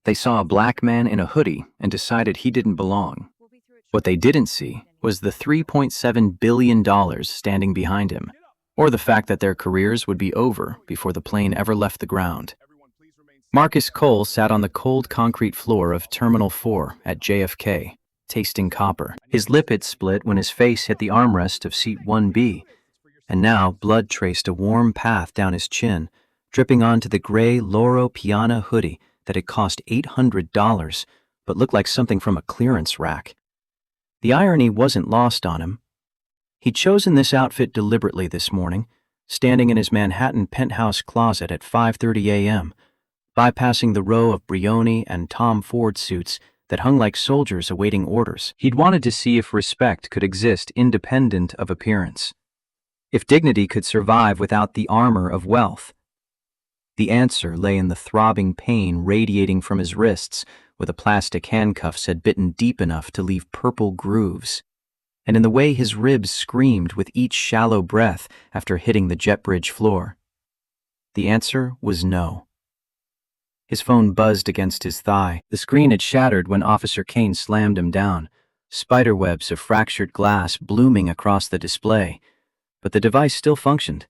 They saw a black man in a hoodie and decided he didn't belong. What they didn't see was the $3.7 billion standing behind him, or the fact that their careers would be over before the plane ever left the ground. Marcus Cole sat on the cold concrete floor of Terminal 4 at JFK, tasting copper. His lip had split when his face hit the armrest of seat 1B, and now blood traced a warm path down his chin, dripping onto the gray Loro Piana hoodie that had cost $800 but looked like something from a clearance rack. The irony wasn't lost on him. He'd chosen this outfit deliberately this morning, standing in his Manhattan penthouse closet at 5:30 a.m., bypassing the row of Brioni and Tom Ford suits that hung like soldiers awaiting orders. He'd wanted to see if respect could exist independent of appearance, if dignity could survive without the armor of wealth. The answer lay in the throbbing pain radiating from his wrists where the plastic handcuffs had bitten deep enough to leave purple grooves, and in the way his ribs screamed with each shallow breath after hitting the jet bridge floor. The answer was no. His phone buzzed against his thigh. The screen had shattered when Officer Kane slammed him down, spiderwebs of fractured glass blooming across the display, but the device still functioned.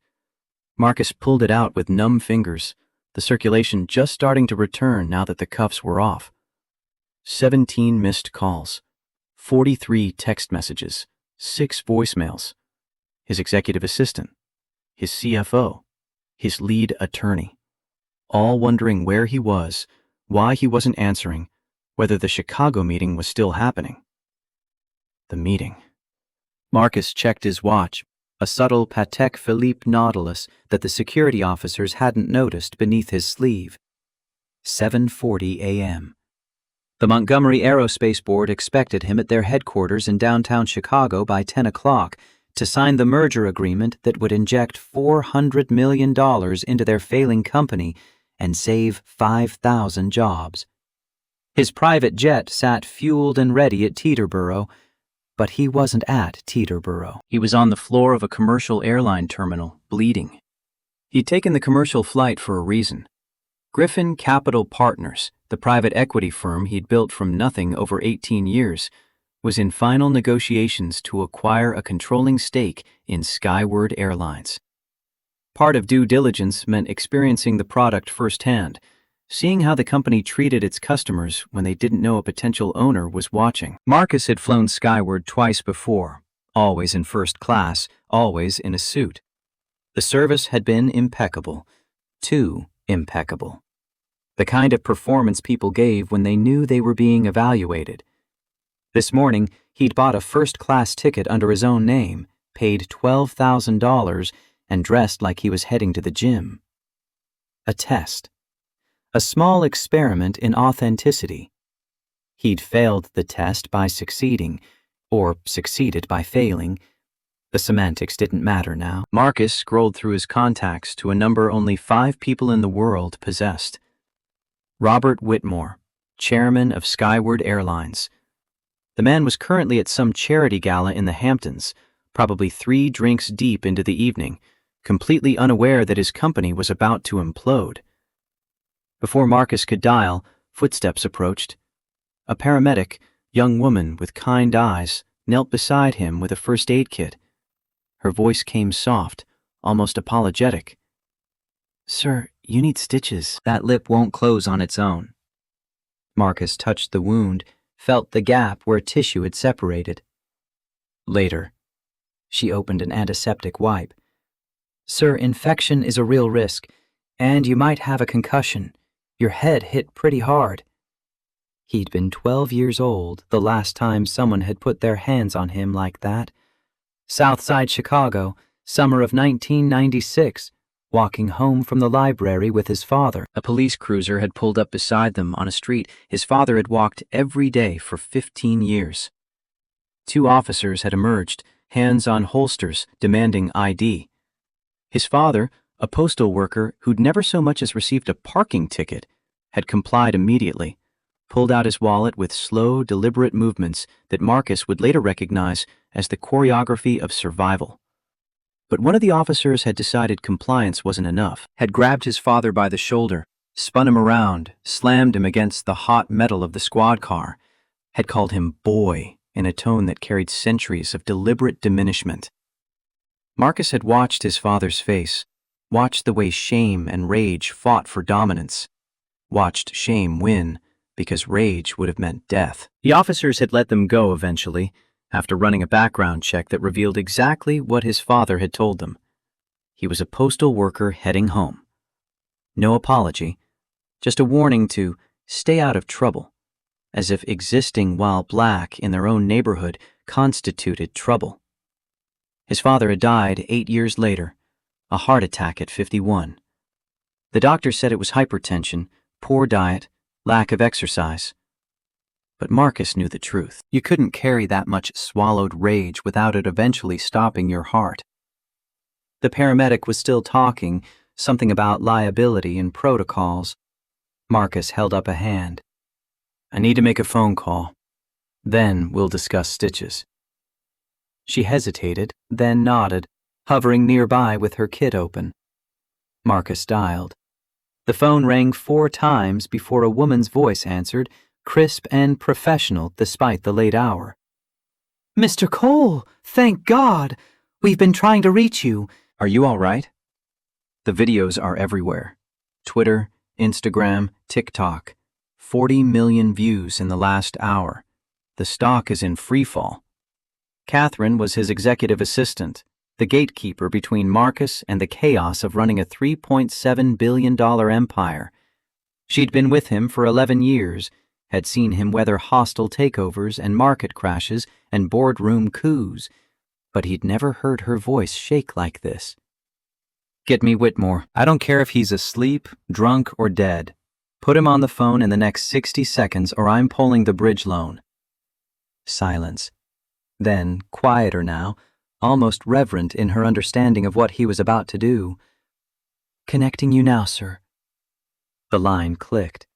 Marcus pulled it out with numb fingers, the circulation just starting to return now that the cuffs were off. 17 missed calls, 43 text messages, 6 voicemails. His executive assistant, his CFO, his lead attorney, all wondering where he was, why he wasn't answering, whether the Chicago meeting was still happening. The meeting. Marcus checked his watch, a subtle Patek Philippe Nautilus that the security officers hadn't noticed beneath his sleeve. 7:40 a.m. The Montgomery Aerospace Board expected him at their headquarters in downtown Chicago by 10 o'clock to sign the merger agreement that would inject $400 million into their failing company and save 5,000 jobs. His private jet sat fueled and ready at Teterboro, but he wasn't at Teterboro. He was on the floor of a commercial airline terminal, bleeding. He'd taken the commercial flight for a reason. Griffin Capital Partners, the private equity firm he'd built from nothing over 18 years, was in final negotiations to acquire a controlling stake in Skyward Airlines. Part of due diligence meant experiencing the product firsthand, seeing how the company treated its customers when they didn't know a potential owner was watching. Marcus had flown Skyward twice before, always in first class, always in a suit. The service had been impeccable, too impeccable. The kind of performance people gave when they knew they were being evaluated. This morning, he'd bought a first-class ticket under his own name, paid $12,000, and dressed like he was heading to the gym. A test. A small experiment in authenticity. He'd failed the test by succeeding, or succeeded by failing. The semantics didn't matter now. Marcus scrolled through his contacts to a number only 5 people in the world possessed. Robert Whitmore, chairman of Skyward Airlines. The man was currently at some charity gala in the Hamptons, probably 3 drinks deep into the evening, completely unaware that his company was about to implode. Before Marcus could dial, footsteps approached. A paramedic, young woman with kind eyes, knelt beside him with a first aid kit. Her voice came soft, almost apologetic. "Sir, you need stitches." That lip won't close on its own. Marcus touched the wound, felt the gap where tissue had separated. Later, she opened an antiseptic wipe. "Sir, infection is a real risk, and you might have a concussion. Your head hit pretty hard." He'd been 12 years old the last time someone had put their hands on him like that. Southside Chicago, summer of 1996, walking home from the library with his father. A police cruiser had pulled up beside them on a street his father had walked every day for 15 years. 2 officers had emerged, hands on holsters, demanding ID. His father, a postal worker who'd never so much as received a parking ticket, had complied immediately, pulled out his wallet with slow, deliberate movements that Marcus would later recognize as the choreography of survival. But one of the officers had decided compliance wasn't enough, had grabbed his father by the shoulder, spun him around, slammed him against the hot metal of the squad car, had called him boy in a tone that carried centuries of deliberate diminishment. Marcus had watched his father's face, watched the way shame and rage fought for dominance, watched shame win because rage would have meant death. The officers had let them go eventually, after running a background check that revealed exactly what his father had told them. He was a postal worker heading home. No apology, just a warning to stay out of trouble, as if existing while black in their own neighborhood constituted trouble. His father had died 8 years later, a heart attack at 51. The doctor said it was hypertension, poor diet, lack of exercise. But Marcus knew the truth. You couldn't carry that much swallowed rage without it eventually stopping your heart. The paramedic was still talking, something about liability and protocols. Marcus held up a hand. I need to make a phone call. Then we'll discuss stitches. She hesitated, then nodded, hovering nearby with her kit open. Marcus dialed. The phone rang 4 times before a woman's voice answered, crisp and professional despite the late hour. Mr. Cole, thank God! We've been trying to reach you. Are you all right? The videos are everywhere. Twitter, Instagram, TikTok. 40 million views in the last hour. The stock is in freefall. Catherine was his executive assistant, the gatekeeper between Marcus and the chaos of running a $3.7 billion empire. She'd been with him for 11 years, had seen him weather hostile takeovers and market crashes and boardroom coups, but he'd never heard her voice shake like this. Get me Whitmore. I don't care if he's asleep, drunk, or dead. Put him on the phone in the next 60 seconds or I'm pulling the bridge loan. Silence. Then, quieter now, almost reverent in her understanding of what he was about to do. Connecting you now, sir. The line clicked.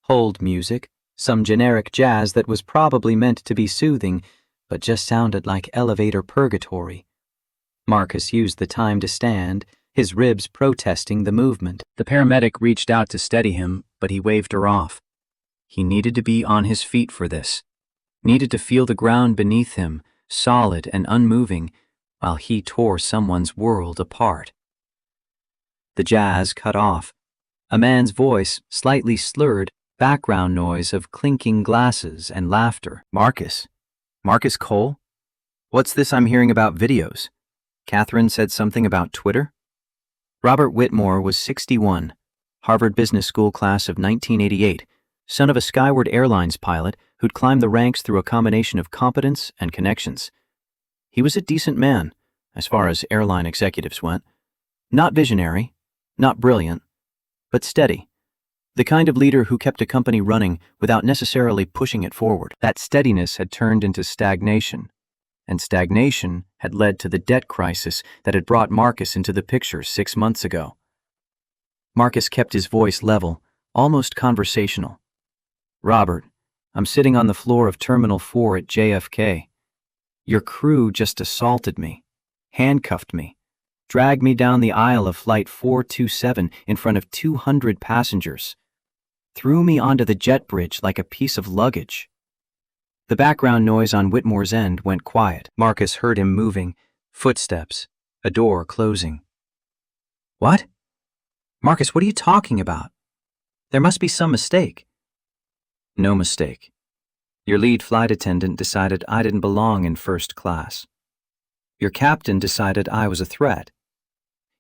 Hold music, some generic jazz that was probably meant to be soothing, but just sounded like elevator purgatory. Marcus used the time to stand, his ribs protesting the movement. The paramedic reached out to steady him, but he waved her off. He needed to be on his feet for this. Needed to feel the ground beneath him, solid and unmoving, while he tore someone's world apart. The jazz cut off. A man's voice, slightly slurred, background noise of clinking glasses and laughter. Marcus? Marcus Cole? What's this I'm hearing about videos? Catherine said something about Twitter? Robert Whitmore was 61, Harvard Business School class of 1988, son of a Skyward Airlines pilot who'd climbed the ranks through a combination of competence and connections. He was a decent man, as far as airline executives went. Not visionary, not brilliant, but steady. The kind of leader who kept a company running without necessarily pushing it forward. That steadiness had turned into stagnation, and stagnation had led to the debt crisis that had brought Marcus into the picture 6 months ago. Marcus kept his voice level, almost conversational. Robert, I'm sitting on the floor of Terminal 4 at JFK. Your crew just assaulted me, handcuffed me, dragged me down the aisle of Flight 427 in front of 200 passengers, threw me onto the jet bridge like a piece of luggage. The background noise on Whitmore's end went quiet. Marcus heard him moving, footsteps, a door closing. What? Marcus, what are you talking about? There must be some mistake. No mistake. Your lead flight attendant decided I didn't belong in first class. Your captain decided I was a threat.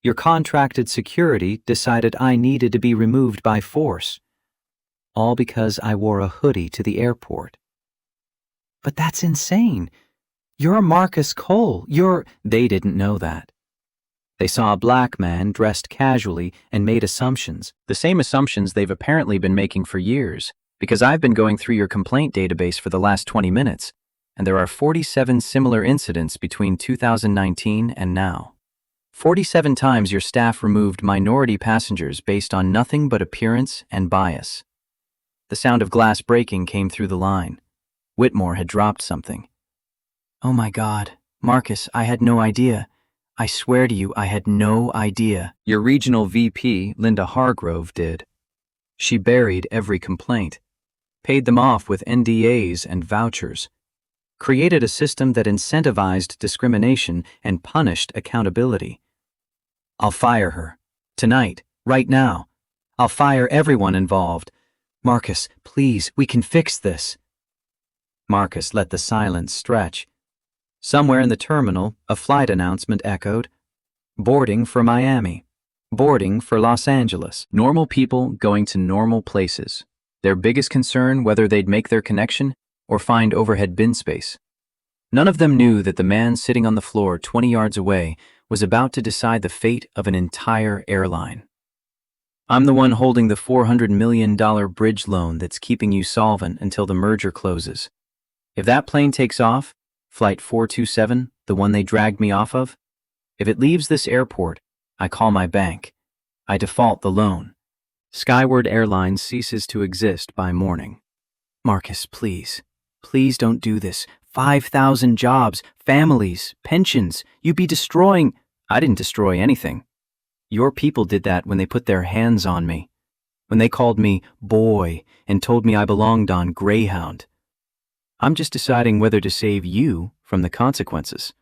Your contracted security decided I needed to be removed by force. All because I wore a hoodie to the airport. But that's insane. You're Marcus Cole. They didn't know that. They saw a black man dressed casually and made assumptions, the same assumptions they've apparently been making for years, because I've been going through your complaint database for the last 20 minutes, and there are 47 similar incidents between 2019 and now. 47 times your staff removed minority passengers based on nothing but appearance and bias. The sound of glass breaking came through the line. Whitmore had dropped something. Oh my God, Marcus, I had no idea. I swear to you, I had no idea. Your regional VP, Linda Hargrove, did. She buried every complaint, paid them off with NDAs and vouchers, created a system that incentivized discrimination and punished accountability. I'll fire her. Tonight, right now. I'll fire everyone involved. Marcus, please, we can fix this. Marcus let the silence stretch. Somewhere in the terminal, a flight announcement echoed. Boarding for Miami. Boarding for Los Angeles. Normal people going to normal places. Their biggest concern whether they'd make their connection or find overhead bin space. None of them knew that the man sitting on the floor 20 yards away was about to decide the fate of an entire airline. I'm the one holding the $400 million bridge loan that's keeping you solvent until the merger closes. If that plane takes off, Flight 427, the one they dragged me off of, if it leaves this airport, I call my bank. I default the loan. Skyward Airlines ceases to exist by morning. Marcus, please. Please don't do this. 5,000 jobs, families, pensions. You'd be destroying... I didn't destroy anything. Your people did that when they put their hands on me. When they called me boy and told me I belonged on Greyhound. I'm just deciding whether to save you from the consequences.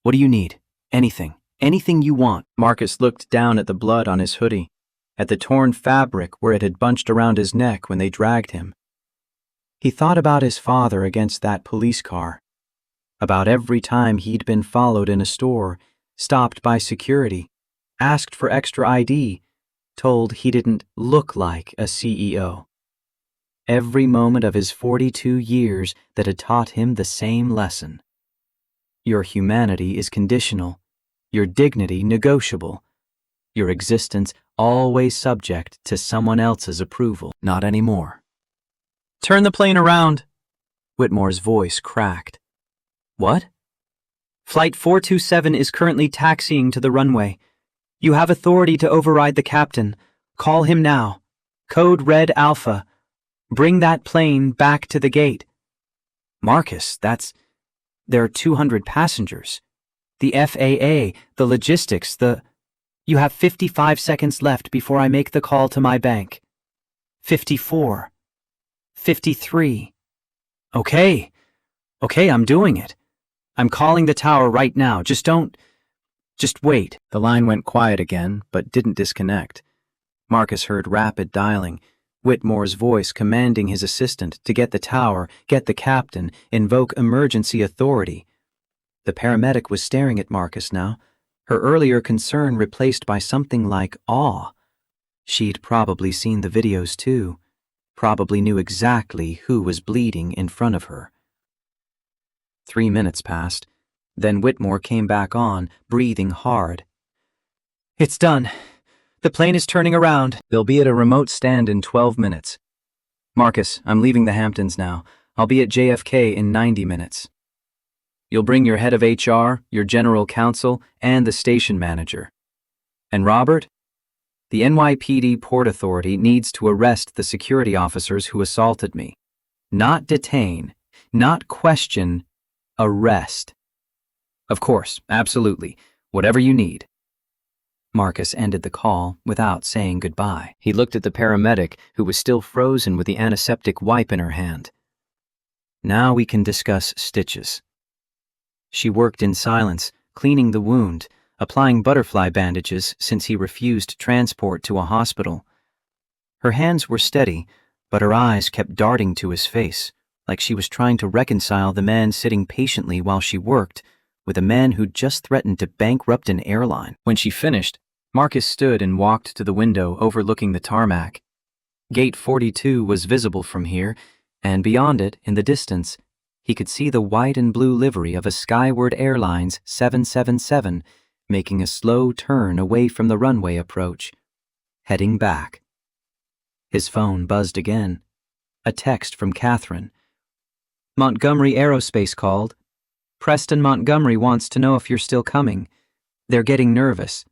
What do you need? Anything. Anything you want. Marcus looked down at the blood on his hoodie, at the torn fabric where it had bunched around his neck when they dragged him. He thought about his father against that police car, about every time he'd been followed in a store, stopped by security, asked for extra ID, told he didn't look like a CEO. Every moment of his 42 years that had taught him the same lesson. Your humanity is conditional, your dignity negotiable, your existence always subject to someone else's approval. Not anymore. Turn the plane around. Whitmore's voice cracked. What? Flight 427 is currently taxiing to the runway. You have authority to override the captain. Call him now. Code Red Alpha. Bring that plane back to the gate. Marcus, there are 200 passengers. The FAA, the logistics, You have 55 seconds left before I make the call to my bank. 54. 53. Okay, I'm doing it. I'm calling the tower right now. Just wait. The line went quiet again, but didn't disconnect. Marcus heard rapid dialing, Whitmore's voice commanding his assistant to get the tower, get the captain, invoke emergency authority. The paramedic was staring at Marcus now, her earlier concern replaced by something like awe. She'd probably seen the videos too, probably knew exactly who was bleeding in front of her. 3 minutes passed. Then Whitmore came back on, breathing hard. It's done. The plane is turning around. They'll be at a remote stand in 12 minutes. Marcus, I'm leaving the Hamptons now. I'll be at JFK in 90 minutes. You'll bring your head of HR, your general counsel, and the station manager. And Robert? The NYPD Port Authority needs to arrest the security officers who assaulted me. Not detain, not question, arrest. Of course, absolutely. Whatever you need. Marcus ended the call without saying goodbye. He looked at the paramedic, who was still frozen with the antiseptic wipe in her hand. Now we can discuss stitches. She worked in silence, cleaning the wound, applying butterfly bandages since he refused transport to a hospital. Her hands were steady, but her eyes kept darting to his face, like she was trying to reconcile the man sitting patiently while she worked with a man who'd just threatened to bankrupt an airline. When she finished, Marcus stood and walked to the window overlooking the tarmac. Gate 42 was visible from here, and beyond it, in the distance, he could see the white and blue livery of a Skyward Airlines 777 making a slow turn away from the runway approach, heading back. His phone buzzed again. A text from Catherine. Montgomery Aerospace called. Preston Montgomery wants to know if you're still coming. They're getting nervous.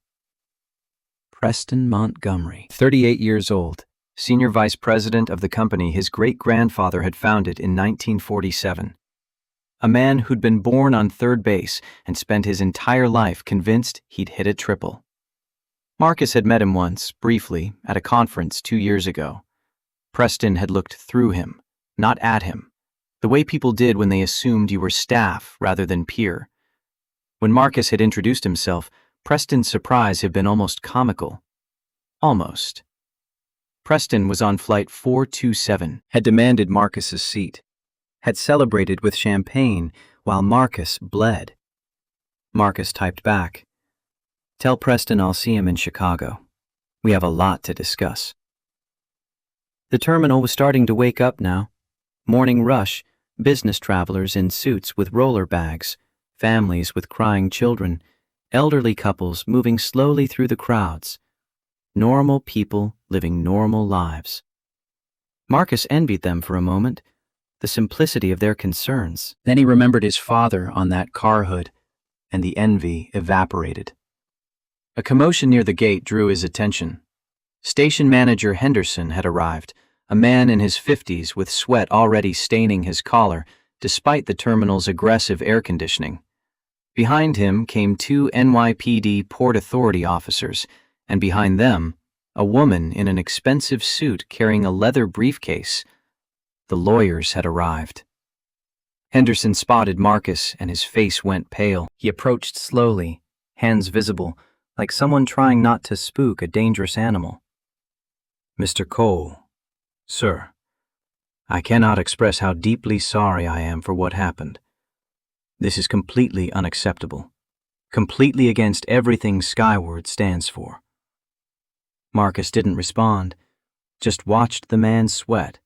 Preston Montgomery, 38 years old, senior vice president of the company his great-grandfather had founded in 1947. A man who'd been born on third base and spent his entire life convinced he'd hit a triple. Marcus had met him once, briefly, at a conference 2 years ago. Preston had looked through him, not at him, the way people did when they assumed you were staff rather than peer. When Marcus had introduced himself, Preston's surprise had been almost comical. Almost. Preston was on flight 427, had demanded Marcus's seat, had celebrated with champagne while Marcus bled. Marcus typed back, "Tell Preston I'll see him in Chicago. We have a lot to discuss." The terminal was starting to wake up now. Morning rush, business travelers in suits with roller bags, families with crying children, elderly couples moving slowly through the crowds. Normal people living normal lives. Marcus envied them for a moment, the simplicity of their concerns. Then he remembered his father on that car hood, and the envy evaporated. A commotion near the gate drew his attention. Station manager Henderson had arrived, a man in his 50s with sweat already staining his collar, despite the terminal's aggressive air conditioning. Behind him came 2 NYPD Port Authority officers, and behind them, a woman in an expensive suit carrying a leather briefcase. The lawyers had arrived. Henderson spotted Marcus and his face went pale. He approached slowly, hands visible, like someone trying not to spook a dangerous animal. "Mr. Cole, sir, I cannot express how deeply sorry I am for what happened. This is completely unacceptable, completely against everything Skyward stands for." Marcus didn't respond, just watched the man sweat.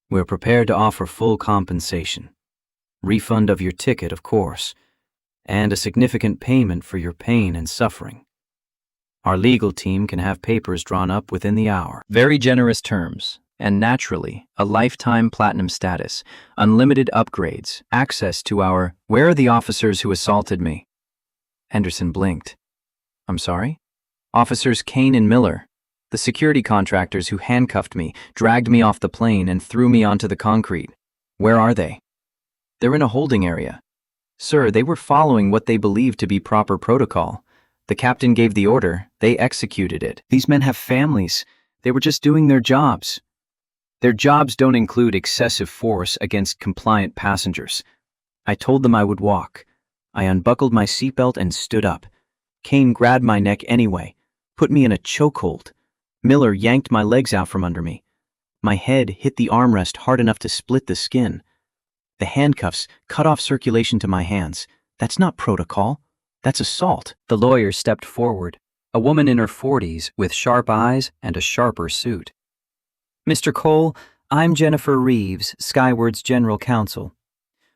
"We're prepared to offer full compensation. Refund of your ticket, of course, and a significant payment for your pain and suffering. Our legal team can have papers drawn up within the hour." Very generous terms, and naturally, a lifetime platinum status, unlimited upgrades, access to our "Where are the officers who assaulted me?" Henderson blinked. "I'm sorry?" "Officers Kane and Miller, the security contractors who handcuffed me, dragged me off the plane, and threw me onto the concrete. Where are they?" "They're in a holding area. Sir, they were following what they believed to be proper protocol. The captain gave the order, they executed it. These men have families. They were just doing their jobs. Their jobs don't include excessive force against compliant passengers. I told them I would walk. I unbuckled my seatbelt and stood up. Kane grabbed my neck anyway, put me in a chokehold. Miller yanked my legs out from under me. My head hit the armrest hard enough to split the skin. The handcuffs cut off circulation to my hands. That's not protocol. That's assault." The lawyer stepped forward, a woman in her 40s with sharp eyes and a sharper suit. "Mr. Cole, I'm Jennifer Reeves, Skyward's general counsel.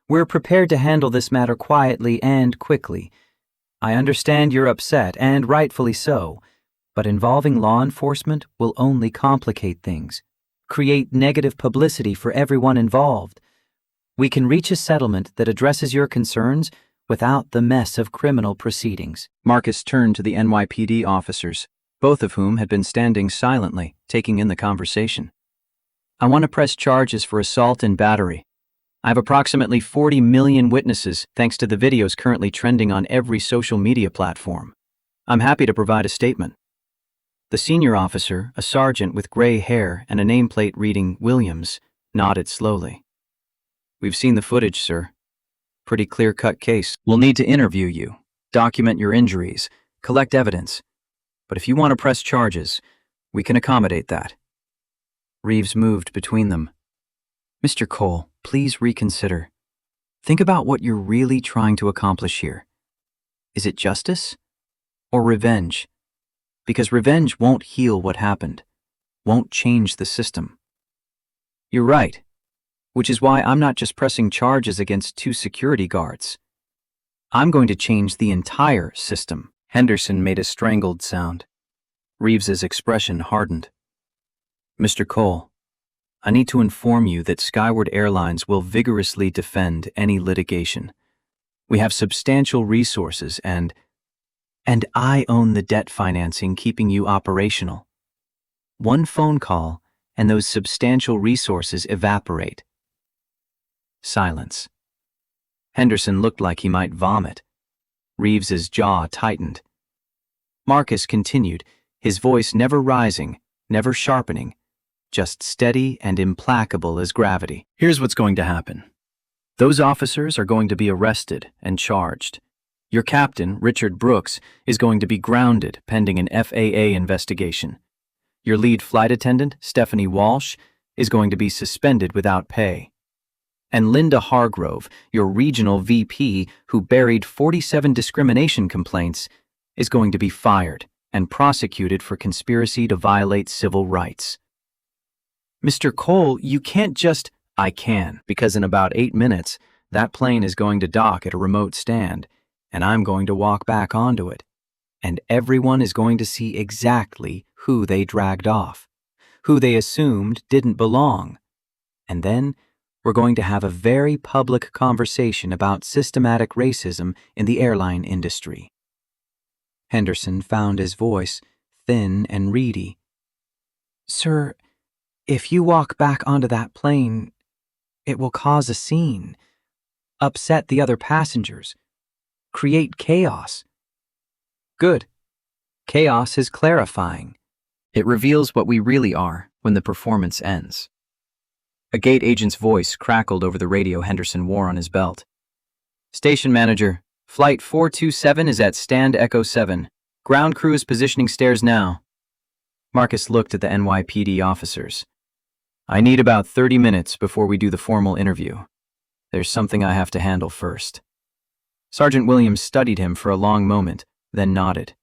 We're prepared to handle this matter quietly and quickly. I understand you're upset, and rightfully so, but involving law enforcement will only complicate things, create negative publicity for everyone involved. We can reach a settlement that addresses your concerns without the mess of criminal proceedings." Marcus turned to the NYPD officers, both of whom had been standing silently, taking in the conversation. "I want to press charges for assault and battery. I have approximately 40 million witnesses thanks to the videos currently trending on every social media platform. I'm happy to provide a statement." The senior officer, a sergeant with gray hair and a nameplate reading Williams, nodded slowly. "We've seen the footage, sir. Pretty clear-cut case. We'll need to interview you, document your injuries, collect evidence. But if you want to press charges, we can accommodate that." Reeves moved between them. "Mr. Cole, please reconsider. Think about what you're really trying to accomplish here. Is it justice or revenge? Because revenge won't heal what happened, won't change the system." "You're right, which is why I'm not just pressing charges against 2 security guards. I'm going to change the entire system." Henderson made a strangled sound. Reeves's expression hardened. "Mr. Cole, I need to inform you that Skyward Airlines will vigorously defend any litigation. We have substantial resources and I own the debt financing keeping you operational. One phone call and those substantial resources evaporate." Silence. Henderson looked like he might vomit. Reeves's jaw tightened. Marcus continued, his voice never rising, never sharpening, just steady and implacable as gravity. Here's what's going to happen. Those officers are going to be arrested and charged. Your captain, Richard Brooks, is going to be grounded pending an FAA investigation. Your lead flight attendant, Stephanie Walsh, is going to be suspended without pay. And Linda Hargrove, your regional VP, who buried 47 discrimination complaints, is going to be fired and prosecuted for conspiracy to violate civil rights. Mr. Cole, you can't just... I can, because in about 8 minutes, that plane is going to dock at a remote stand, and I'm going to walk back onto it. And everyone is going to see exactly who they dragged off, who they assumed didn't belong. And then we're going to have a very public conversation about systematic racism in the airline industry. Henderson found his voice thin and reedy. Sir, if you walk back onto that plane, it will cause a scene, upset the other passengers, create chaos. Good. Chaos is clarifying. It reveals what we really are when the performance ends. A gate agent's voice crackled over the radio Henderson wore on his belt. Station manager, Flight 427 is at Stand Echo 7. Ground crew is positioning stairs now. Marcus looked at the NYPD officers. I need about 30 minutes before we do the formal interview. There's something I have to handle first. Sergeant Williams studied him for a long moment, then nodded.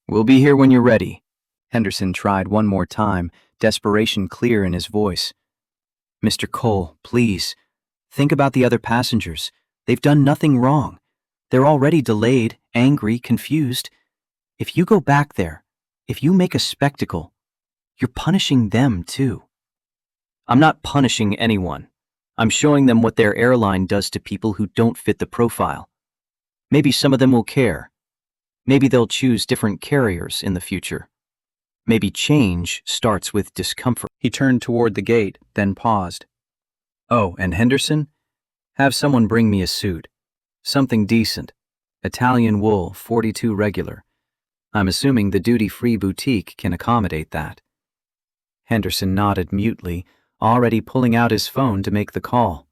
We'll be here when you're ready. Henderson tried one more time, desperation clear in his voice. Mr. Cole, please, think about the other passengers. They've done nothing wrong. They're already delayed, angry, confused. If you go back there, if you make a spectacle, you're punishing them too. I'm not punishing anyone. I'm showing them what their airline does to people who don't fit the profile. Maybe some of them will care. Maybe they'll choose different carriers in the future. Maybe change starts with discomfort. He turned toward the gate, then paused. Oh, and Henderson? Have someone bring me a suit. Something decent. Italian wool, 42 regular. I'm assuming the duty-free boutique can accommodate that. Henderson nodded mutely, already pulling out his phone to make the call.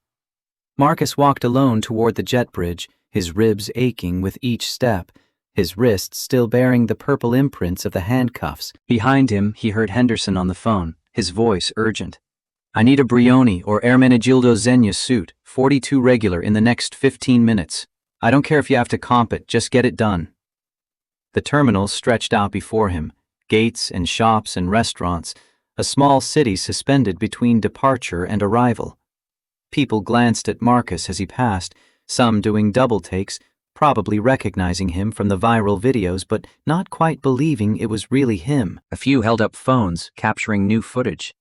Marcus walked alone toward the jet bridge, his ribs aching with each step, his wrists still bearing the purple imprints of the handcuffs. Behind him, he heard Henderson on the phone, his voice urgent. I need a Brioni or Ermenegildo Zegna suit, 42 regular in the next 15 minutes. I don't care if you have to comp it, just get it done. The terminal stretched out before him, gates and shops and restaurants, a small city suspended between departure and arrival. People glanced at Marcus as he passed, some doing double takes, probably recognizing him from the viral videos but not quite believing it was really him. A few held up phones, capturing new footage.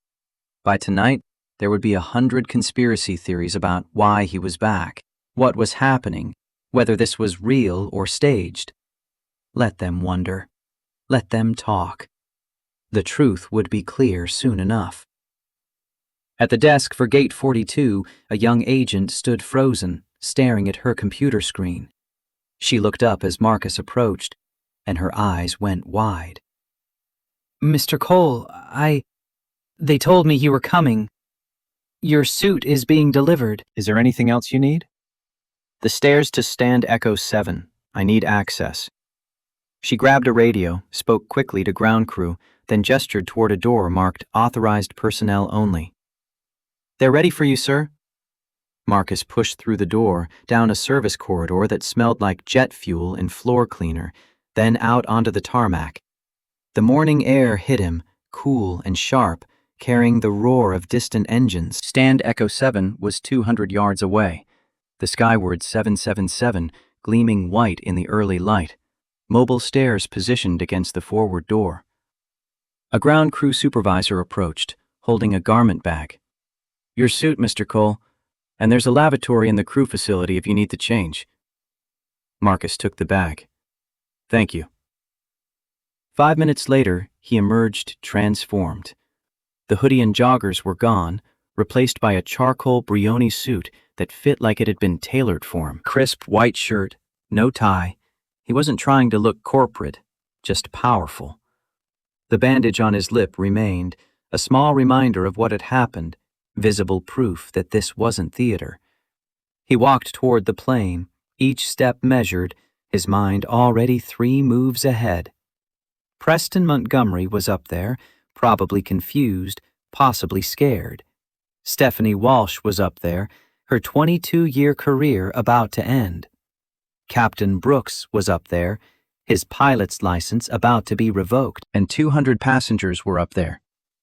By tonight, there would be 100 conspiracy theories about why he was back, what was happening, whether this was real or staged. Let them wonder. Let them talk. The truth would be clear soon enough. At the desk for Gate 42, a young agent stood frozen, staring at her computer screen. She looked up as Marcus approached, and her eyes went wide. Mr. Cole, They told me you were coming. Your suit is being delivered. Is there anything else you need? The stairs to Stand Echo 7. I need access. She grabbed a radio, spoke quickly to ground crew, then gestured toward a door marked Authorized Personnel Only. They're ready for you, sir. Marcus pushed through the door, down a service corridor that smelled like jet fuel and floor cleaner, then out onto the tarmac. The morning air hit him, cool and sharp, carrying the roar of distant engines. Stand Echo 7 was 200 yards away, the skyward 777 gleaming white in the early light, mobile stairs positioned against the forward door. A ground crew supervisor approached, holding a garment bag. Your suit, Mr. Cole. And there's a lavatory in the crew facility if you need to change. Marcus took the bag. Thank you. 5 minutes later, he emerged transformed. The hoodie and joggers were gone, replaced by a charcoal Brioni suit that fit like it had been tailored for him. Crisp white shirt, no tie. He wasn't trying to look corporate, just powerful. The bandage on his lip remained, a small reminder of what had happened, visible proof that this wasn't theater. He walked toward the plane, each step measured, his mind already 3 moves ahead. Preston Montgomery was up there, probably confused, possibly scared. Stephanie Walsh was up there, her 22-year career about to end. Captain Brooks was up there, his pilot's license about to be revoked, and 200 passengers were up there,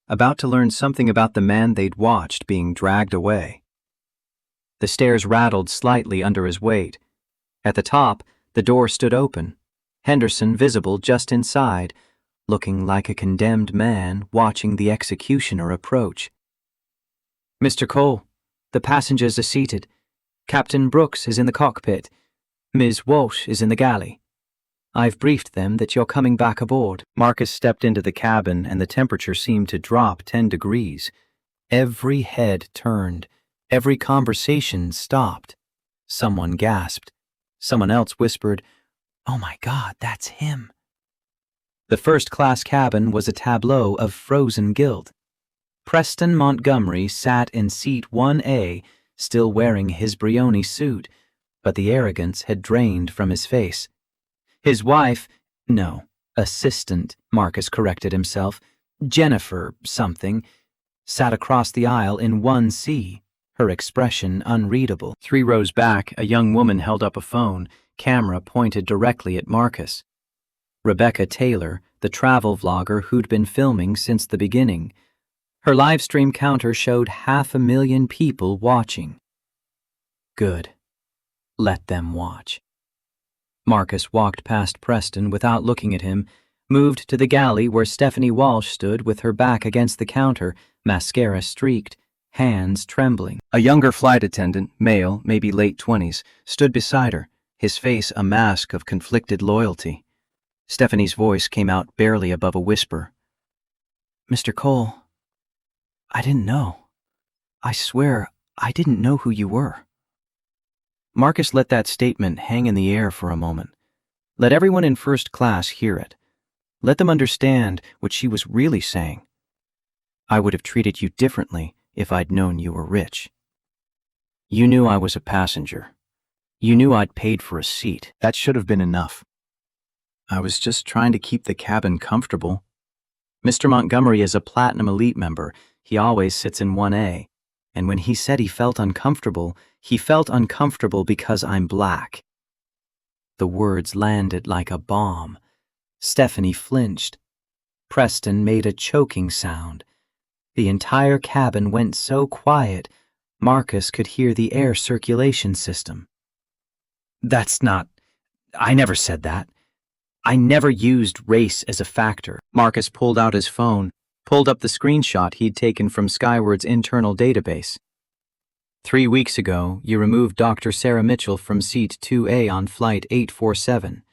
about to learn something about the man they'd watched being dragged away. The stairs rattled slightly under his weight. At the top, the door stood open, Henderson visible just inside, looking like a condemned man watching the executioner approach. "Mr. Cole, the passengers are seated. Captain Brooks is in the cockpit. Ms. Walsh is in the galley. I've briefed them that you're coming back aboard." Marcus stepped into the cabin and the temperature seemed to drop 10 degrees. Every head turned. Every conversation stopped. Someone gasped. Someone else whispered, "Oh my God, that's him." The first-class cabin was a tableau of frozen guilt. Preston Montgomery sat in seat 1A, still wearing his Brioni suit, but the arrogance had drained from his face. His wife, no, assistant, Marcus corrected himself, Jennifer something, sat across the aisle in 1C, her expression unreadable. 3 rows back, a young woman held up a phone, camera pointed directly at Marcus. Rebecca Taylor, the travel vlogger who'd been filming since the beginning. Her live stream counter showed 500,000 people watching. Good. Let them watch. Marcus walked past Preston without looking at him, moved to the galley where Stephanie Walsh stood with her back against the counter, mascara streaked, hands trembling. A younger flight attendant, male, maybe late 20s, stood beside her, his face a mask of conflicted loyalty. Stephanie's voice came out barely above a whisper. "Mr. Cole, I didn't know. I swear, I didn't know who you were." Marcus let that statement hang in the air for a moment. Let everyone in first class hear it. Let them understand what she was really saying. "I would have treated you differently if I'd known you were rich. You knew I was a passenger. You knew I'd paid for a seat. That should have been enough. I was just trying to keep the cabin comfortable. Mr. Montgomery is a Platinum Elite member. He always sits in 1A. And when he said he felt uncomfortable because I'm black." The words landed like a bomb. Stephanie flinched. Preston made a choking sound. The entire cabin went so quiet, Marcus could hear the air circulation system. I never said that. I never used race as a factor." Marcus pulled out his phone, pulled up the screenshot he'd taken from Skyward's internal database. 3 weeks ago, you removed Dr. Sarah Mitchell from seat 2A on flight 847.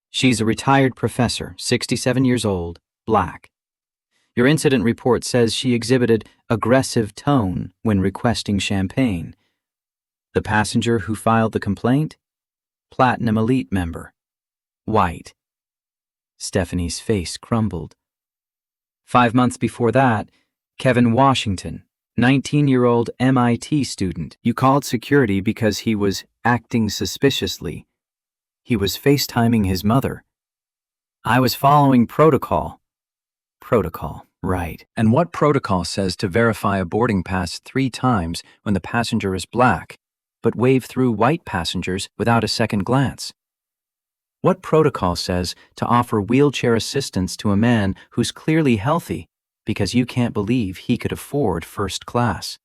She's a retired professor, 67 years old, black. Your incident report says she exhibited aggressive tone when requesting champagne. The passenger who filed the complaint? Platinum Elite member. White. Stephanie's face crumbled. 5 months before that, Kevin Washington, 19-year-old MIT student. You called security because he was acting suspiciously. He was FaceTiming his mother. I was following protocol. Protocol, right. And what protocol says to verify a boarding pass 3 times when the passenger is black, but wave through white passengers without a second glance? What protocol says to offer wheelchair assistance to a man who's clearly healthy because you can't believe he could afford first class?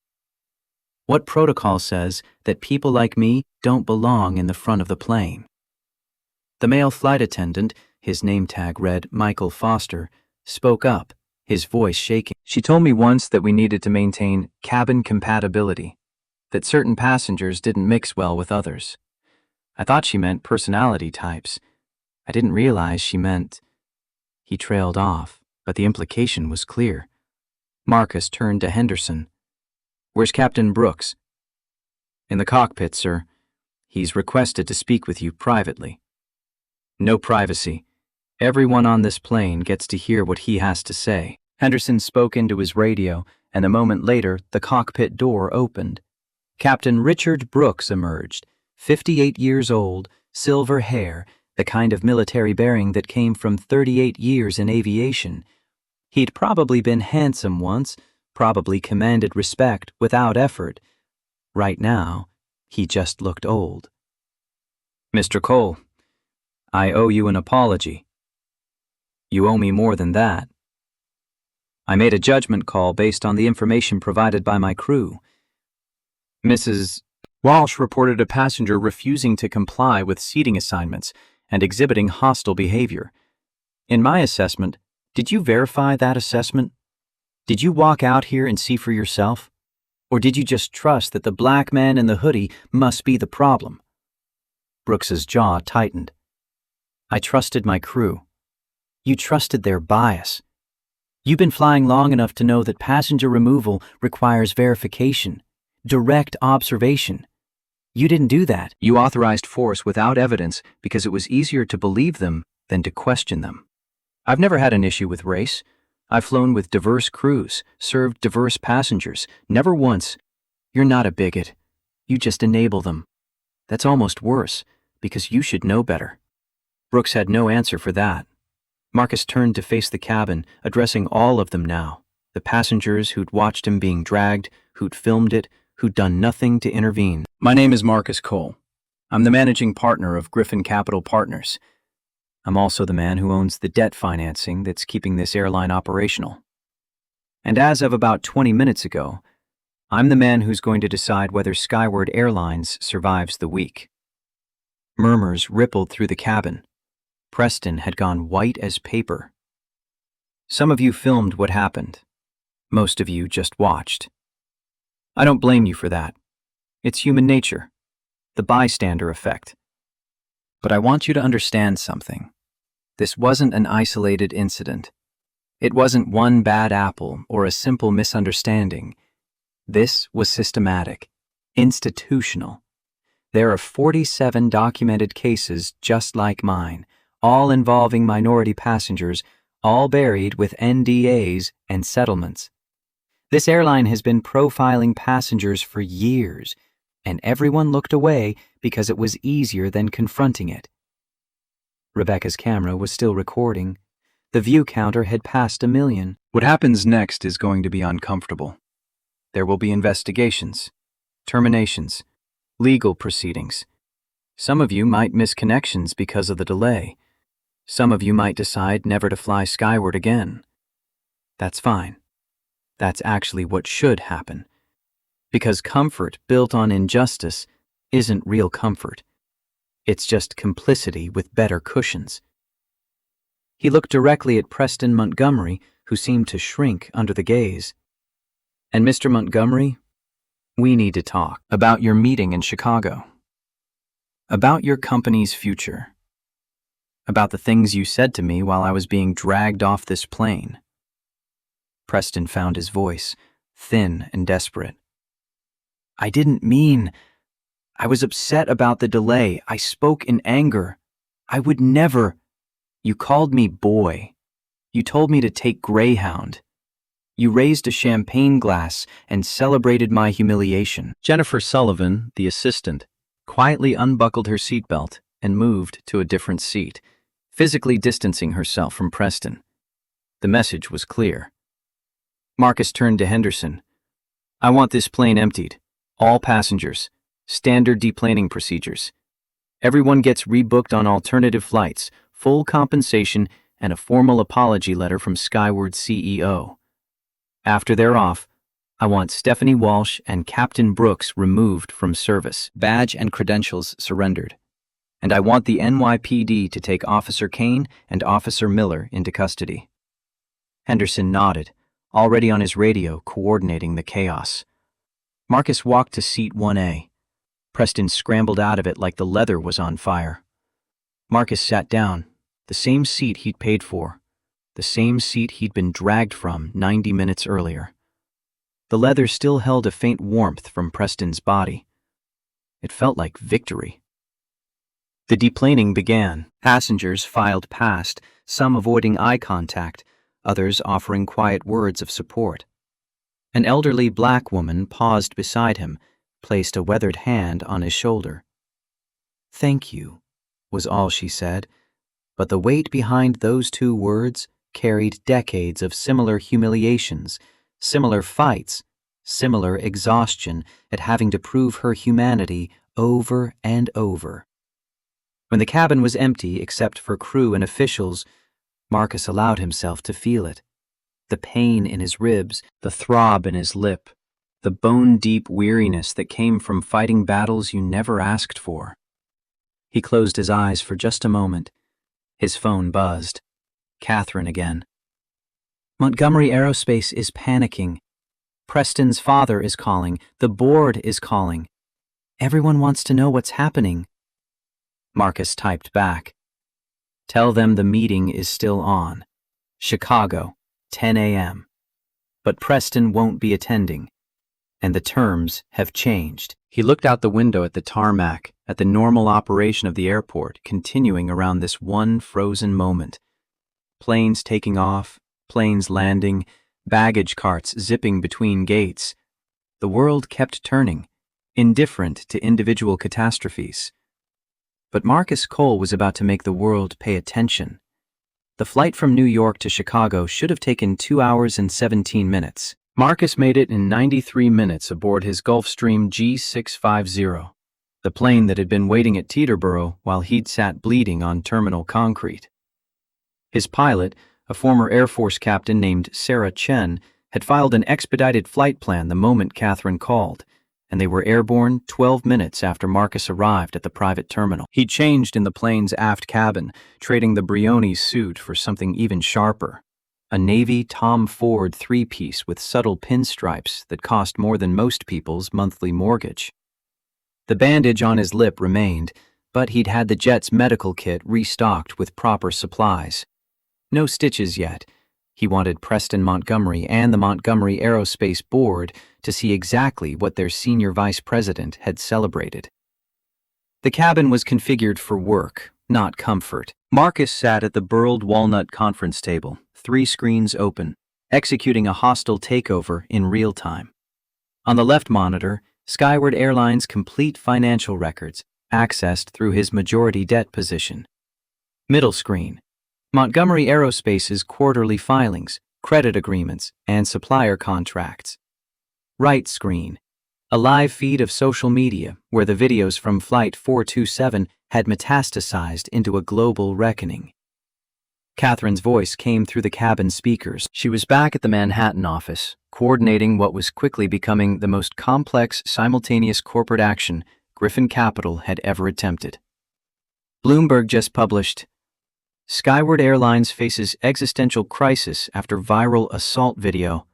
What protocol says that people like me don't belong in the front of the plane? The male flight attendant, his name tag read Michael Foster, spoke up, his voice shaking. She told me once that we needed to maintain cabin compatibility, that certain passengers didn't mix well with others. I thought she meant personality types. I didn't realize she meant... He trailed off, but the implication was clear. Marcus turned to Henderson. Where's Captain Brooks? In the cockpit, sir. He's requested to speak with you privately. No privacy. Everyone on this plane gets to hear what he has to say. Henderson spoke into his radio, and a moment later, the cockpit door opened. Captain Richard Brooks emerged, 58 years old, silver hair, the kind of military bearing that came from 38 years in aviation. He'd probably been handsome once, probably commanded respect without effort. Right now, he just looked old. "Mr. Cole, I owe you an apology. You owe me more than that. I made a judgment call based on the information provided by my crew. Mrs. Walsh reported a passenger refusing to comply with seating assignments and exhibiting hostile behavior. In my assessment, did you verify that assessment? Did you walk out here and see for yourself? Or did you just trust that the black man in the hoodie must be the problem?" Brooks's jaw tightened. "I trusted my crew. You trusted their bias. You've been flying long enough to know that passenger removal requires verification, direct observation. You didn't do that. You authorized force without evidence because it was easier to believe them than to question them. I've never had an issue with race. I've flown with diverse crews, served diverse passengers, never once. You're not a bigot. You just enable them. That's almost worse, because you should know better." Brooks had no answer for that. Marcus turned to face the cabin, addressing all of them now, the passengers who'd watched him being dragged, who'd filmed it, who'd done nothing to intervene. "My name is Marcus Cole. I'm the managing partner of Griffin Capital Partners. I'm also the man who owns the debt financing that's keeping this airline operational. And as of about 20 minutes ago, I'm the man who's going to decide whether Skyward Airlines survives the week." Murmurs rippled through the cabin. Preston had gone white as paper. "Some of you filmed what happened. Most of you just watched. I don't blame you for that. It's human nature, the bystander effect. But I want you to understand something. This wasn't an isolated incident. It wasn't one bad apple or a simple misunderstanding. This was systematic, institutional. There are 47 documented cases just like mine, all involving minority passengers, all buried with NDAs and settlements. This airline has been profiling passengers for years, and everyone looked away because it was easier than confronting it." Rebecca's camera was still recording. The view counter had passed 1 million. "What happens next is going to be uncomfortable. There will be investigations, terminations, legal proceedings. Some of you might miss connections because of the delay. Some of you might decide never to fly skyward again. That's fine. That's actually what should happen. Because comfort built on injustice isn't real comfort. It's just complicity with better cushions." He looked directly at Preston Montgomery, who seemed to shrink under the gaze. "And Mr. Montgomery, we need to talk about your meeting in Chicago. About your company's future. About the things you said to me while I was being dragged off this plane." Preston found his voice, thin and desperate. "I didn't mean... I was upset about the delay. I spoke in anger. I would never... You called me boy. You told me to take Greyhound. You raised a champagne glass and celebrated my humiliation." Jennifer Sullivan, the assistant, quietly unbuckled her seatbelt and moved to a different seat, physically distancing herself from Preston. The message was clear. Marcus turned to Henderson. "I want this plane emptied. All passengers. Standard deplaning procedures. Everyone gets rebooked on alternative flights, full compensation, and a formal apology letter from Skyward's CEO. After they're off, I want Stephanie Walsh and Captain Brooks removed from service, badge and credentials surrendered. And I want the NYPD to take Officer Kane and Officer Miller into custody." Henderson nodded, already on his radio coordinating the chaos. Marcus walked to seat 1A. Preston scrambled out of it like the leather was on fire. Marcus sat down, the same seat he'd paid for, the same seat he'd been dragged from 90 minutes earlier. The leather still held a faint warmth from Preston's body. It felt like victory. The deplaning began. Passengers filed past, some avoiding eye contact, others offering quiet words of support. An elderly black woman paused beside him, placed a weathered hand on his shoulder. "Thank you," was all she said, but the weight behind those two words carried decades of similar humiliations, similar fights, similar exhaustion at having to prove her humanity over and over. When the cabin was empty except for crew and officials, Marcus allowed himself to feel it. The pain in his ribs, the throb in his lip, the bone-deep weariness that came from fighting battles you never asked for. He closed his eyes for just a moment. His phone buzzed. Catherine again. "Montgomery Aerospace is panicking. Preston's father is calling. The board is calling. Everyone wants to know what's happening." Marcus typed back. "Tell them the meeting is still on. Chicago, 10 a.m. But Preston won't be attending, and the terms have changed." He looked out the window at the tarmac, at the normal operation of the airport continuing around this one frozen moment. Planes taking off, planes landing, baggage carts zipping between gates. The world kept turning, indifferent to individual catastrophes. But Marcus Cole was about to make the world pay attention. The flight from New York to Chicago should have taken 2 hours and 17 minutes. Marcus made it in 93 minutes aboard his Gulfstream G650, the plane that had been waiting at Teterboro while he'd sat bleeding on terminal concrete. His pilot, a former Air Force captain named Sarah Chen, had filed an expedited flight plan the moment Catherine called, and they were airborne 12 minutes after Marcus arrived at the private terminal. He changed in the plane's aft cabin, trading the Brioni suit for something even sharper. A navy Tom Ford three-piece with subtle pinstripes that cost more than most people's monthly mortgage. The bandage on his lip remained, but he'd had the jet's medical kit restocked with proper supplies. No stitches yet. He wanted Preston Montgomery and the Montgomery Aerospace Board to see exactly what their senior vice president had celebrated. The cabin was configured for work, not comfort. Marcus sat at the burled walnut conference table, 3 screens open, executing a hostile takeover in real time. On the left monitor, Skyward Airline's complete financial records, accessed through his majority debt position. Middle screen, Montgomery Aerospace's quarterly filings, credit agreements, and supplier contracts. Right screen, a live feed of social media where the videos from Flight 427 had metastasized into a global reckoning. Catherine's voice came through the cabin speakers. She was back at the Manhattan office, coordinating what was quickly becoming the most complex simultaneous corporate action Griffin Capital had ever attempted. Bloomberg just published, "Skyward Airlines faces existential crisis after viral assault video.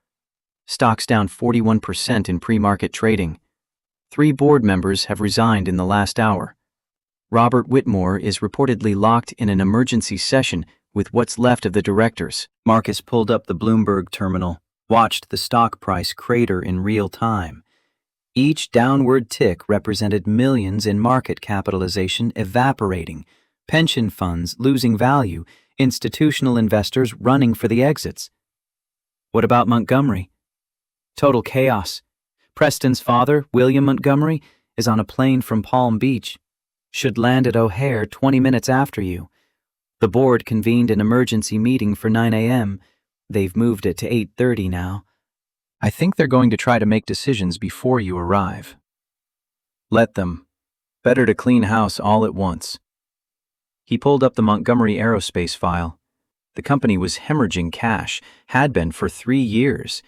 Stocks down 41% in pre-market trading. 3 board members have resigned in the last hour. Robert Whitmore is reportedly locked in an emergency session with what's left of the directors." Marcus pulled up the Bloomberg terminal, watched the stock price crater in real time. Each downward tick represented millions in market capitalization evaporating, pension funds losing value, institutional investors running for the exits. What about Montgomery? Total chaos. Preston's father, William Montgomery, is on a plane from Palm Beach. Should land at O'Hare 20 minutes after you. The board convened an emergency meeting for 9 a.m. They've moved it to 8:30 now. I think they're going to try to make decisions before you arrive. Let them. Better to clean house all at once. He pulled up the Montgomery Aerospace file. The company was hemorrhaging cash, had been for 3 years.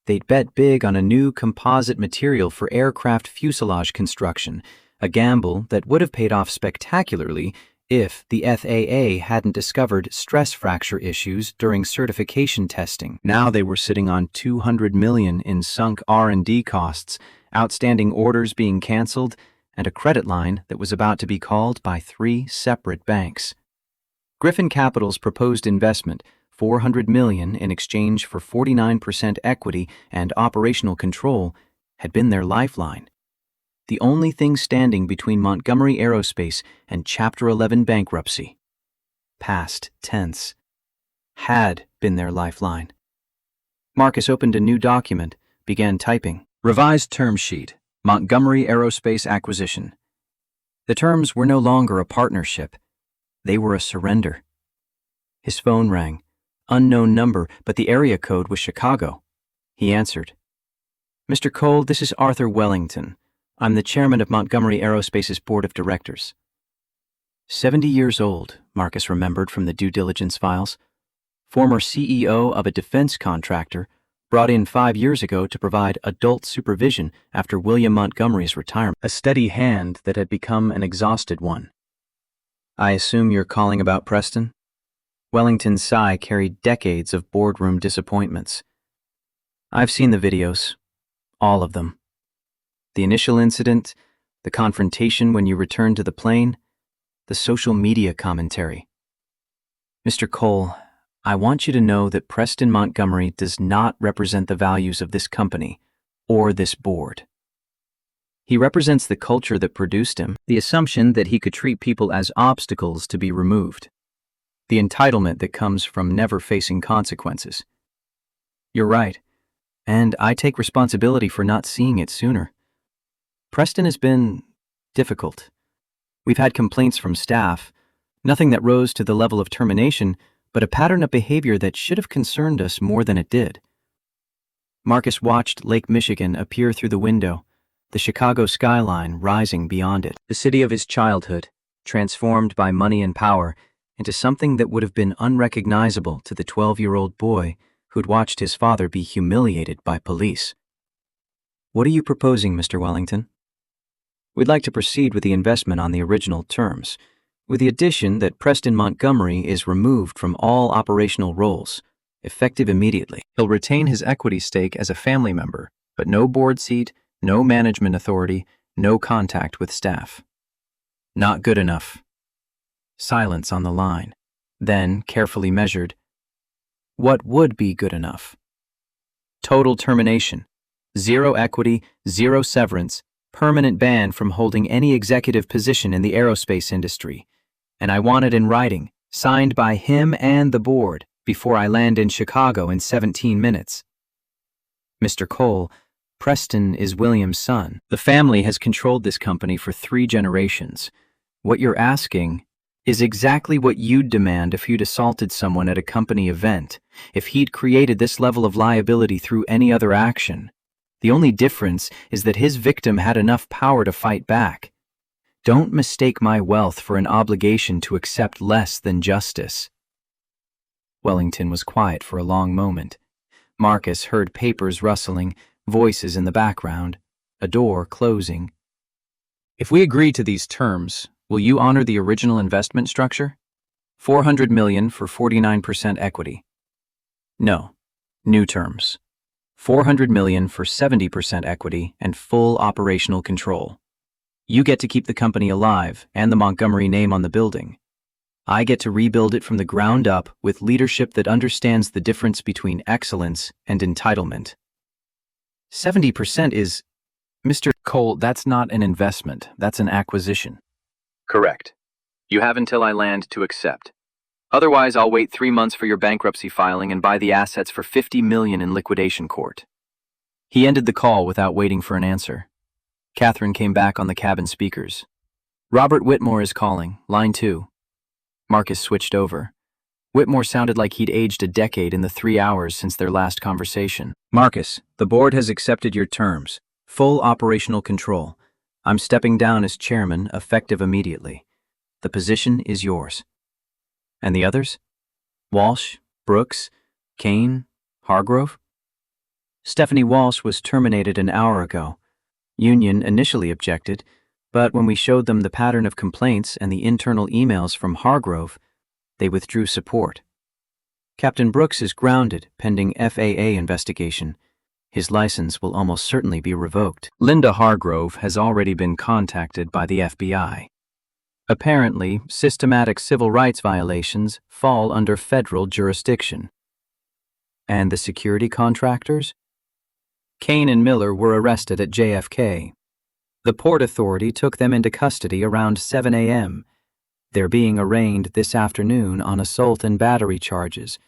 They'd bet big on a new composite material for aircraft fuselage construction, a gamble that would have paid off spectacularly if the FAA hadn't discovered stress fracture issues during certification testing. Now they were sitting on $200 million in sunk R&D costs, outstanding orders being canceled, and a credit line that was about to be called by 3 separate banks. Griffin Capital's proposed investment, $400 million in exchange for 49% equity and operational control, had been their lifeline. The only thing standing between Montgomery Aerospace and Chapter 11 bankruptcy. Past tense. had been their lifeline. Marcus opened a new document, began typing. Revised term sheet, Montgomery Aerospace Acquisition. The terms were no longer a partnership. They were a surrender. His phone rang. Unknown number, but the area code was Chicago. He answered. Mr. Cole, this is Arthur Wellington. I'm the chairman of Montgomery Aerospace's board of directors. 70 years old, Marcus remembered from the due diligence files. Former CEO of a defense contractor, brought in 5 years ago to provide adult supervision after William Montgomery's retirement. A steady hand that had become an exhausted one. I assume you're calling about Preston? Wellington's sigh carried decades of boardroom disappointments. I've seen the videos. All of them. The initial incident, the confrontation when you returned to the plane, the social media commentary. Mr. Cole, I want you to know that Preston Montgomery does not represent the values of this company or this board. He represents the culture that produced him, the assumption that he could treat people as obstacles to be removed, the entitlement that comes from never facing consequences. You're right, and I take responsibility for not seeing it sooner. Preston has been difficult. We've had complaints from staff, nothing that rose to the level of termination, but a pattern of behavior that should have concerned us more than it did. Marcus watched Lake Michigan appear through the window, the Chicago skyline rising beyond it. The city of his childhood, transformed by money and power into something that would have been unrecognizable to the 12-year-old boy who'd watched his father be humiliated by police. What are you proposing, Mr. Wellington? We'd like to proceed with the investment on the original terms, with the addition that Preston Montgomery is removed from all operational roles, effective immediately. He'll retain his equity stake as a family member, but no board seat, no management authority, no contact with staff. Not good enough. Silence on the line. Then, carefully measured, what would be good enough? Total termination. 0 equity, 0 severance, permanent ban from holding any executive position in the aerospace industry. And I want it in writing, signed by him and the board, before I land in Chicago in 17 minutes. Mr. Cole, Preston is William's son. The family has controlled this company for 3 generations. What you're asking is exactly what you'd demand if you'd assaulted someone at a company event, if he'd created this level of liability through any other action. The only difference is that his victim had enough power to fight back. Don't mistake my wealth for an obligation to accept less than justice. Wellington was quiet for a long moment. Marcus heard papers rustling, voices in the background, a door closing. If we agree to these terms, will you honor the original investment structure? $400 million for 49% equity. No. New terms. $400 million for 70% equity and full operational control. You get to keep the company alive and the Montgomery name on the building. I get to rebuild it from the ground up with leadership that understands the difference between excellence and entitlement. 70% is... Mr. Cole, that's not an investment, that's an acquisition. Correct. You have until I land to accept. Otherwise, I'll wait 3 months for your bankruptcy filing and buy the assets for $50 million in liquidation court. He ended the call without waiting for an answer. Catherine came back on the cabin speakers. Robert Whitmore is calling, line 2. Marcus switched over. Whitmore sounded like he'd aged a decade in the 3 hours since their last conversation. Marcus, the board has accepted your terms. Full operational control. I'm stepping down as chairman, effective immediately. The position is yours. And the others? Walsh, Brooks, Kane, Hargrove? Stephanie Walsh was terminated an hour ago. Union initially objected, but when we showed them the pattern of complaints and the internal emails from Hargrove, they withdrew support. Captain Brooks is grounded pending FAA investigation. His license will almost certainly be revoked. Linda Hargrove has already been contacted by the FBI. Apparently, systematic civil rights violations fall under federal jurisdiction. And the security contractors? Kane and Miller were arrested at JFK. The Port Authority took them into custody around 7 a.m. They're being arraigned this afternoon on assault and battery charges,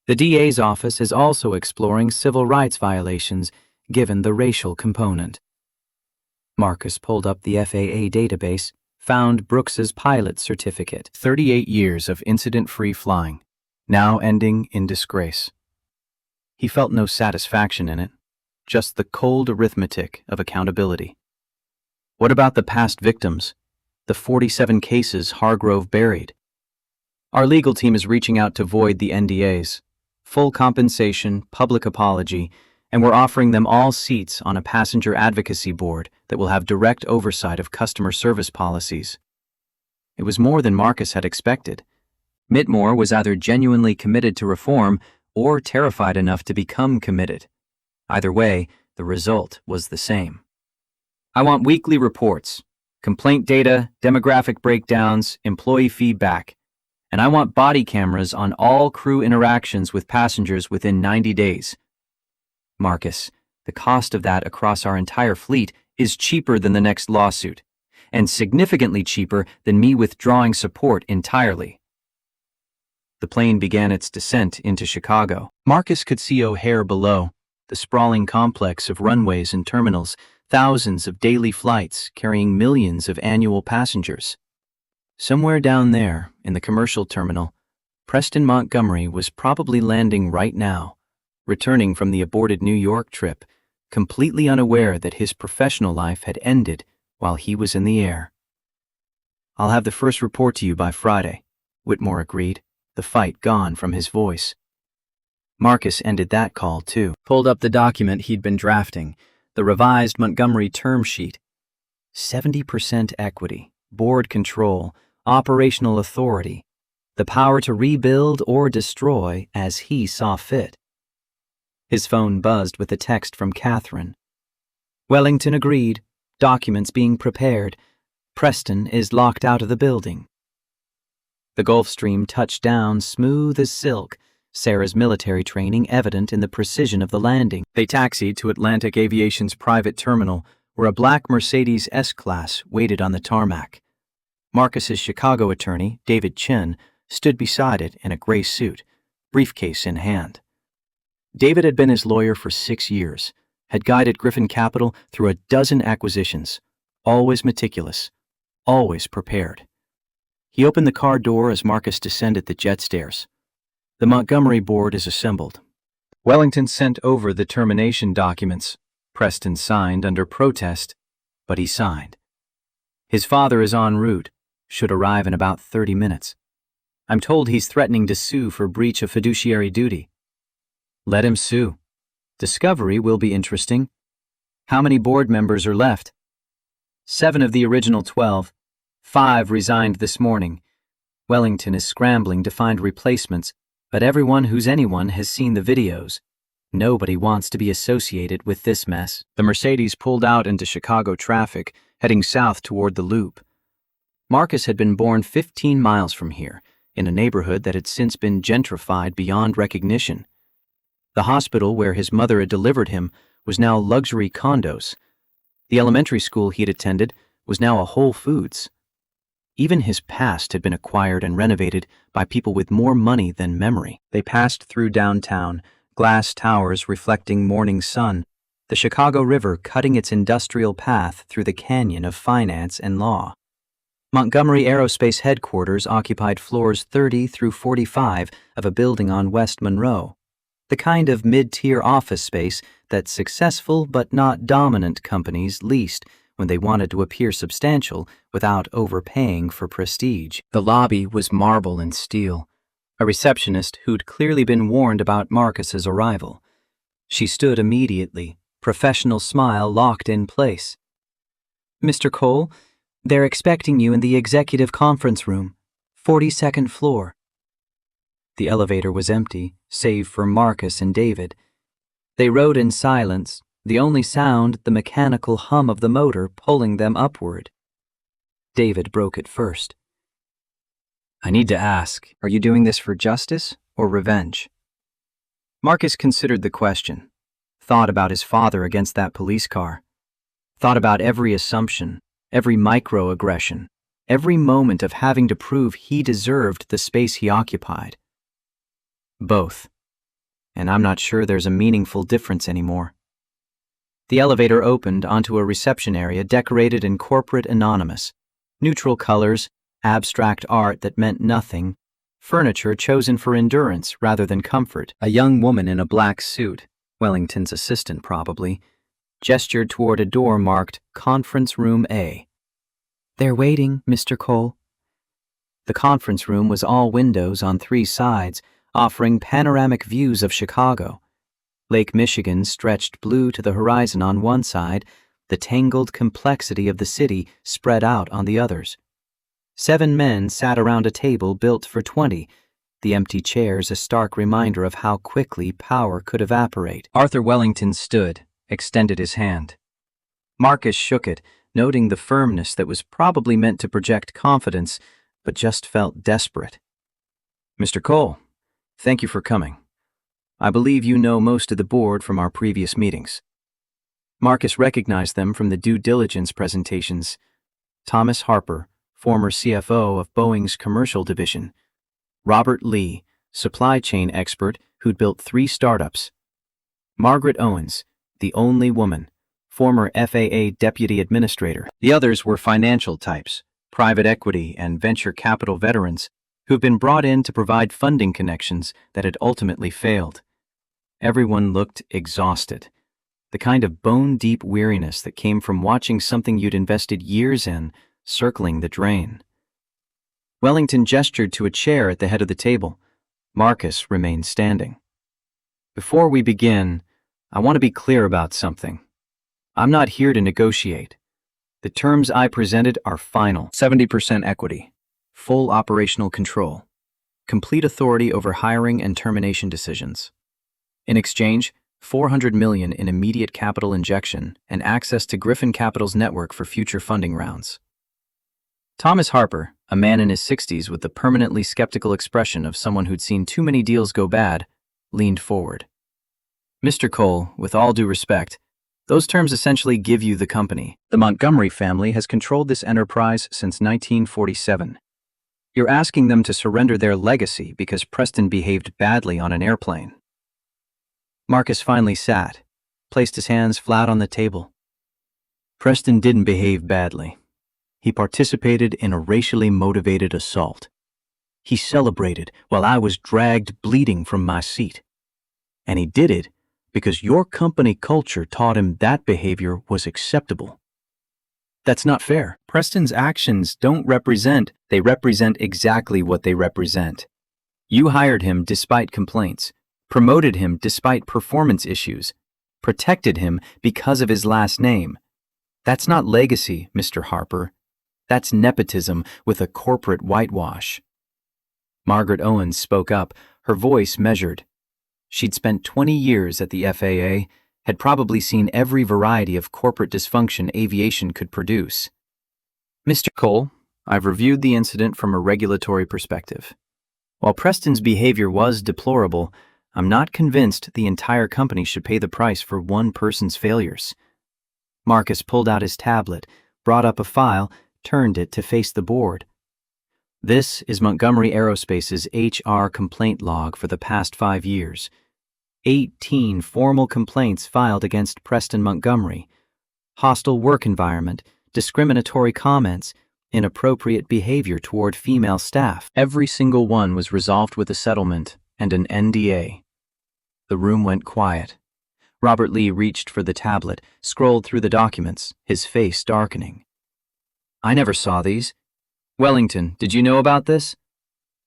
The DA's office is also exploring civil rights violations given the racial component. Marcus pulled up the FAA database, found Brooks's pilot certificate. 38 years of incident-free flying, now ending in disgrace. He felt no satisfaction in it, just the cold arithmetic of accountability. What about the past victims? The 47 cases Hargrove buried? Our legal team is reaching out to void the NDAs. Full compensation, public apology, and we're offering them all seats on a passenger advocacy board that will have direct oversight of customer service policies. It was more than Marcus had expected. Mittmore was either genuinely committed to reform or terrified enough to become committed. Either way, the result was the same. I want weekly reports, complaint data, demographic breakdowns, employee feedback, and I want body cameras on all crew interactions with passengers within 90 days. Marcus, the cost of that across our entire fleet is cheaper than the next lawsuit, and significantly cheaper than me withdrawing support entirely. The plane began its descent into Chicago. Marcus could see O'Hare below, the sprawling complex of runways and terminals, thousands of daily flights carrying millions of annual passengers. Somewhere down there, in the commercial terminal, Preston Montgomery was probably landing right now, returning from the aborted New York trip, completely unaware that his professional life had ended while he was in the air. I'll have the first report to you by Friday, Whitmore agreed, the fight gone from his voice. Marcus ended that call too. Pulled up the document he'd been drafting, the revised Montgomery term sheet. 70% equity, board control, operational authority, the power to rebuild or destroy as he saw fit. His phone buzzed with a text from Catherine. Wellington agreed, documents being prepared. Preston is locked out of the building. The Gulfstream touched down smooth as silk, Sarah's military training evident in the precision of the landing. They taxied to Atlantic Aviation's private terminal, where a black Mercedes S-Class waited on the tarmac. Marcus's Chicago attorney, David Chin, stood beside it in a gray suit, briefcase in hand. David had been his lawyer for 6 years, had guided Griffin Capital through a dozen acquisitions, always meticulous, always prepared. He opened the car door as Marcus descended the jet stairs. The Montgomery board is assembled. Wellington sent over the termination documents. Preston signed under protest, but he signed. His father is en route, should arrive in about 30 minutes. I'm told he's threatening to sue for breach of fiduciary duty. Let him sue. Discovery will be interesting. How many board members are left? 7 of the original 12. 5 resigned this morning. Wellington is scrambling to find replacements, but everyone who's anyone has seen the videos. Nobody wants to be associated with this mess. The Mercedes pulled out into Chicago traffic, heading south toward the Loop. Marcus had been born 15 miles from here, in a neighborhood that had since been gentrified beyond recognition. The hospital where his mother had delivered him was now luxury condos. The elementary school he'd attended was now a Whole Foods. Even his past had been acquired and renovated by people with more money than memory. They passed through downtown, glass towers reflecting morning sun, the Chicago River cutting its industrial path through the canyon of finance and law. Montgomery Aerospace Headquarters occupied floors 30 through 45 of a building on West Monroe, the kind of mid-tier office space that successful but not dominant companies leased when they wanted to appear substantial without overpaying for prestige. The lobby was marble and steel. A receptionist who'd clearly been warned about Marcus's arrival. She stood immediately, professional smile locked in place. Mr. Cole, they're expecting you in the executive conference room, 42nd floor. The elevator was empty, save for Marcus and David. They rode in silence, the only sound the mechanical hum of the motor pulling them upward. David broke it first. I need to ask, are you doing this for justice or revenge? Marcus considered the question, thought about his father against that police car, thought about every assumption, every microaggression, every moment of having to prove he deserved the space he occupied. Both. and I'm not sure there's a meaningful difference anymore. The elevator opened onto a reception area decorated in corporate anonymous. Neutral colors, abstract art that meant nothing, furniture chosen for endurance rather than comfort. A young woman in a black suit, Wellington's assistant probably, gestured toward a door marked Conference Room A. "They're waiting, Mr. Cole." The conference room was all windows on 3 sides, offering panoramic views of Chicago. Lake Michigan stretched blue to the horizon on one side, the tangled complexity of the city spread out on the others. 7 men sat around a table built for 20, the empty chairs a stark reminder of how quickly power could evaporate. Arthur Wellington stood, extended his hand. Marcus shook it, noting the firmness that was probably meant to project confidence, but just felt desperate. "Mr. Cole, thank you for coming. I believe you know most of the board from our previous meetings." Marcus recognized them from the due diligence presentations. Thomas Harper, former CFO of Boeing's commercial division. Robert Lee, supply chain expert who'd built 3 startups. Margaret Owens, the only woman, former FAA deputy administrator. The others were financial types, private equity and venture capital veterans who've been brought in to provide funding connections that had ultimately failed. Everyone looked exhausted, the kind of bone-deep weariness that came from watching something you'd invested years in circling the drain. Wellington gestured to a chair at the head of the table. Marcus remained standing. "Before we begin, I want to be clear about something. I'm not here to negotiate. The terms I presented are final. 70% equity, full operational control, complete authority over hiring and termination decisions. In exchange, $400 million in immediate capital injection and access to Griffin Capital's network for future funding rounds." Thomas Harper, a man in his 60s with the permanently skeptical expression of someone who'd seen too many deals go bad, leaned forward. "Mr. Cole, with all due respect, those terms essentially give you the company. The Montgomery family has controlled this enterprise since 1947. You're asking them to surrender their legacy because Preston behaved badly on an airplane." Marcus finally sat, placed his hands flat on the table. "Preston didn't behave badly. He participated in a racially motivated assault. He celebrated while I was dragged bleeding from my seat. And he did it because your company culture taught him that behavior was acceptable. That's not fair. Preston's actions don't represent, they represent exactly what they represent. You hired him despite complaints, promoted him despite performance issues, protected him because of his last name. That's not legacy, Mr. Harper. That's nepotism with a corporate whitewash." Margaret Owens spoke up, her voice measured. She'd spent 20 years at the FAA, had probably seen every variety of corporate dysfunction aviation could produce. "Mr. Cole, I've reviewed the incident from a regulatory perspective. While Preston's behavior was deplorable, I'm not convinced the entire company should pay the price for one person's failures." Marcus pulled out his tablet, brought up a file, turned it to face the board. "This is Montgomery Aerospace's HR complaint log for the past 5 years. 18 formal complaints filed against Preston Montgomery. Hostile work environment, discriminatory comments, inappropriate behavior toward female staff. Every single one was resolved with a settlement and an NDA." The room went quiet. Robert Lee reached for the tablet, scrolled through the documents, his face darkening. "I never saw these. Wellington, did you know about this?"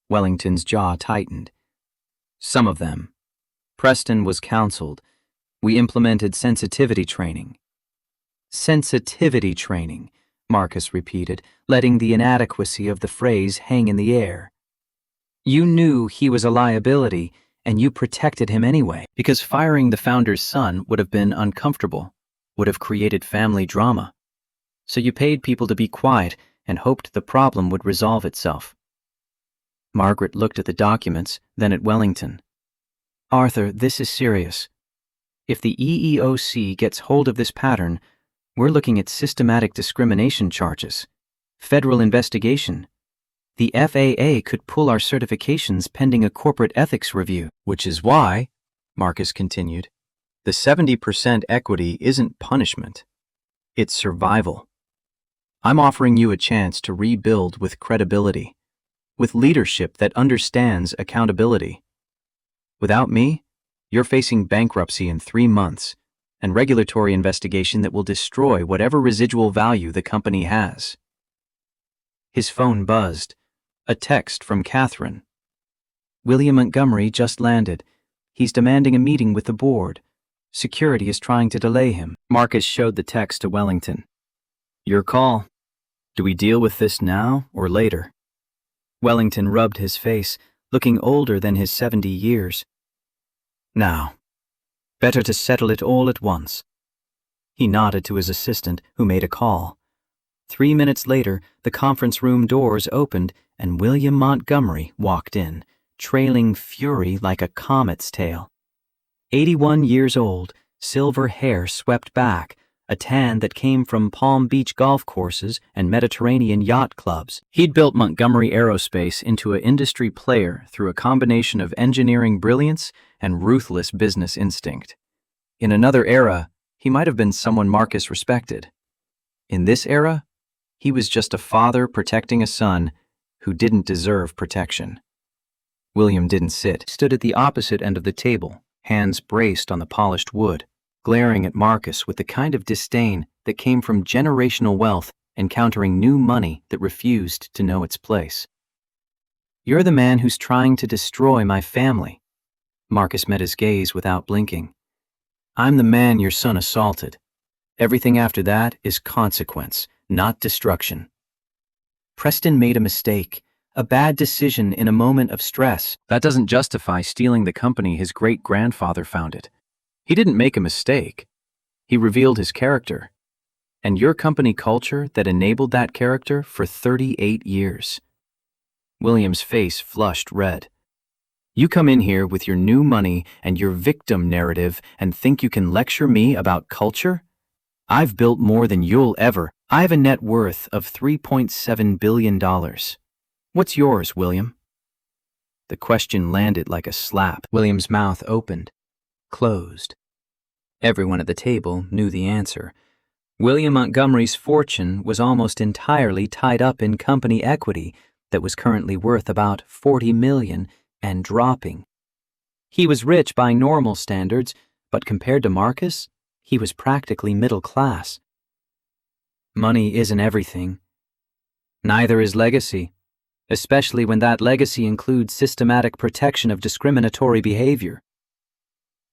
Wellington's jaw tightened. "Some of them. Preston was counseled. We implemented sensitivity training." "Sensitivity training," Marcus repeated, letting the inadequacy of the phrase hang in the air. "You knew he was a liability, and you protected him anyway, because firing the founder's son would have been uncomfortable, would have created family drama. So you paid people to be quiet and hoped the problem would resolve itself." Margaret looked at the documents, then at Wellington. "Arthur, this is serious. If the EEOC gets hold of this pattern, we're looking at systematic discrimination charges, federal investigation. The FAA could pull our certifications pending a corporate ethics review." "Which is why," Marcus continued. The 70% equity isn't punishment. It's survival. I'm offering you a chance to rebuild with credibility, with leadership that understands accountability. Without me, you're facing bankruptcy in 3 months and regulatory investigation that will destroy whatever residual value the company has. His phone buzzed. A text from Catherine. William Montgomery just landed. He's demanding a meeting with the board. Security is trying to delay him. Marcus showed the text to Wellington. Your call. Do we deal with this now or later? Wellington rubbed his face, looking older than his 70 years. Now. Better to settle it all at once. He nodded to his assistant, who made a call. 3 minutes later, the conference room doors opened and William Montgomery walked in, trailing fury like a comet's tail. 81 years old, silver hair swept back, a tan that came from Palm Beach golf courses and Mediterranean yacht clubs. He'd built Montgomery Aerospace into an industry player through a combination of engineering brilliance and ruthless business instinct. In another era, he might have been someone Marcus respected. In this era, he was just a father protecting a son who didn't deserve protection. William didn't sit, stood at the opposite end of the table, hands braced on the polished wood, glaring at Marcus with the kind of disdain that came from generational wealth encountering new money that refused to know its place. You're the man who's trying to destroy my family. Marcus met his gaze without blinking. I'm the man your son assaulted. Everything after that is consequence, not destruction. Preston made a mistake, a bad decision in a moment of stress. That doesn't justify stealing the company his great-grandfather founded. He didn't make a mistake. He revealed his character. And your company culture that enabled that character for 38 years. William's face flushed red. You come in here with your new money and your victim narrative and think you can lecture me about culture? I've built more than you'll ever. I have a net worth of $3.7 billion. What's yours, William? The question landed like a slap. William's mouth opened, closed. Everyone at the table knew the answer. William Montgomery's fortune was almost entirely tied up in company equity that was currently worth about $40 million and dropping. He was rich by normal standards, but compared to Marcus, he was practically middle class. Money isn't everything. Neither is legacy, especially when that legacy includes systematic protection of discriminatory behavior.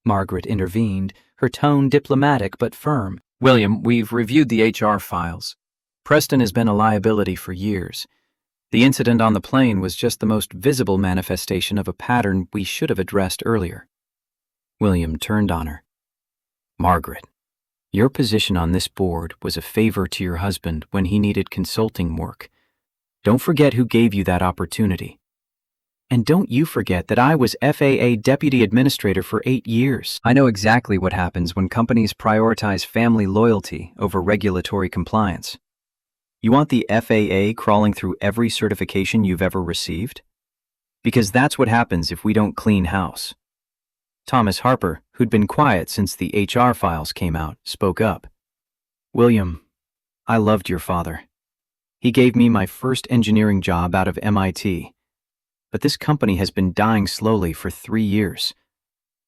Margaret intervened, her tone diplomatic but firm. William, we've reviewed the HR files. Preston has been a liability for years. The incident on the plane was just the most visible manifestation of a pattern we should have addressed earlier. William turned on her. Margaret, your position on this board was a favor to your husband when he needed consulting work. Don't forget who gave you that opportunity. And don't you forget that I was FAA Deputy Administrator for 8 years. I know exactly what happens when companies prioritize family loyalty over regulatory compliance. You want the FAA crawling through every certification you've ever received? Because that's what happens if we don't clean house. Thomas Harper, who'd been quiet since the HR files came out, spoke up. William, I loved your father. He gave me my first engineering job out of MIT. But this company has been dying slowly for 3 years.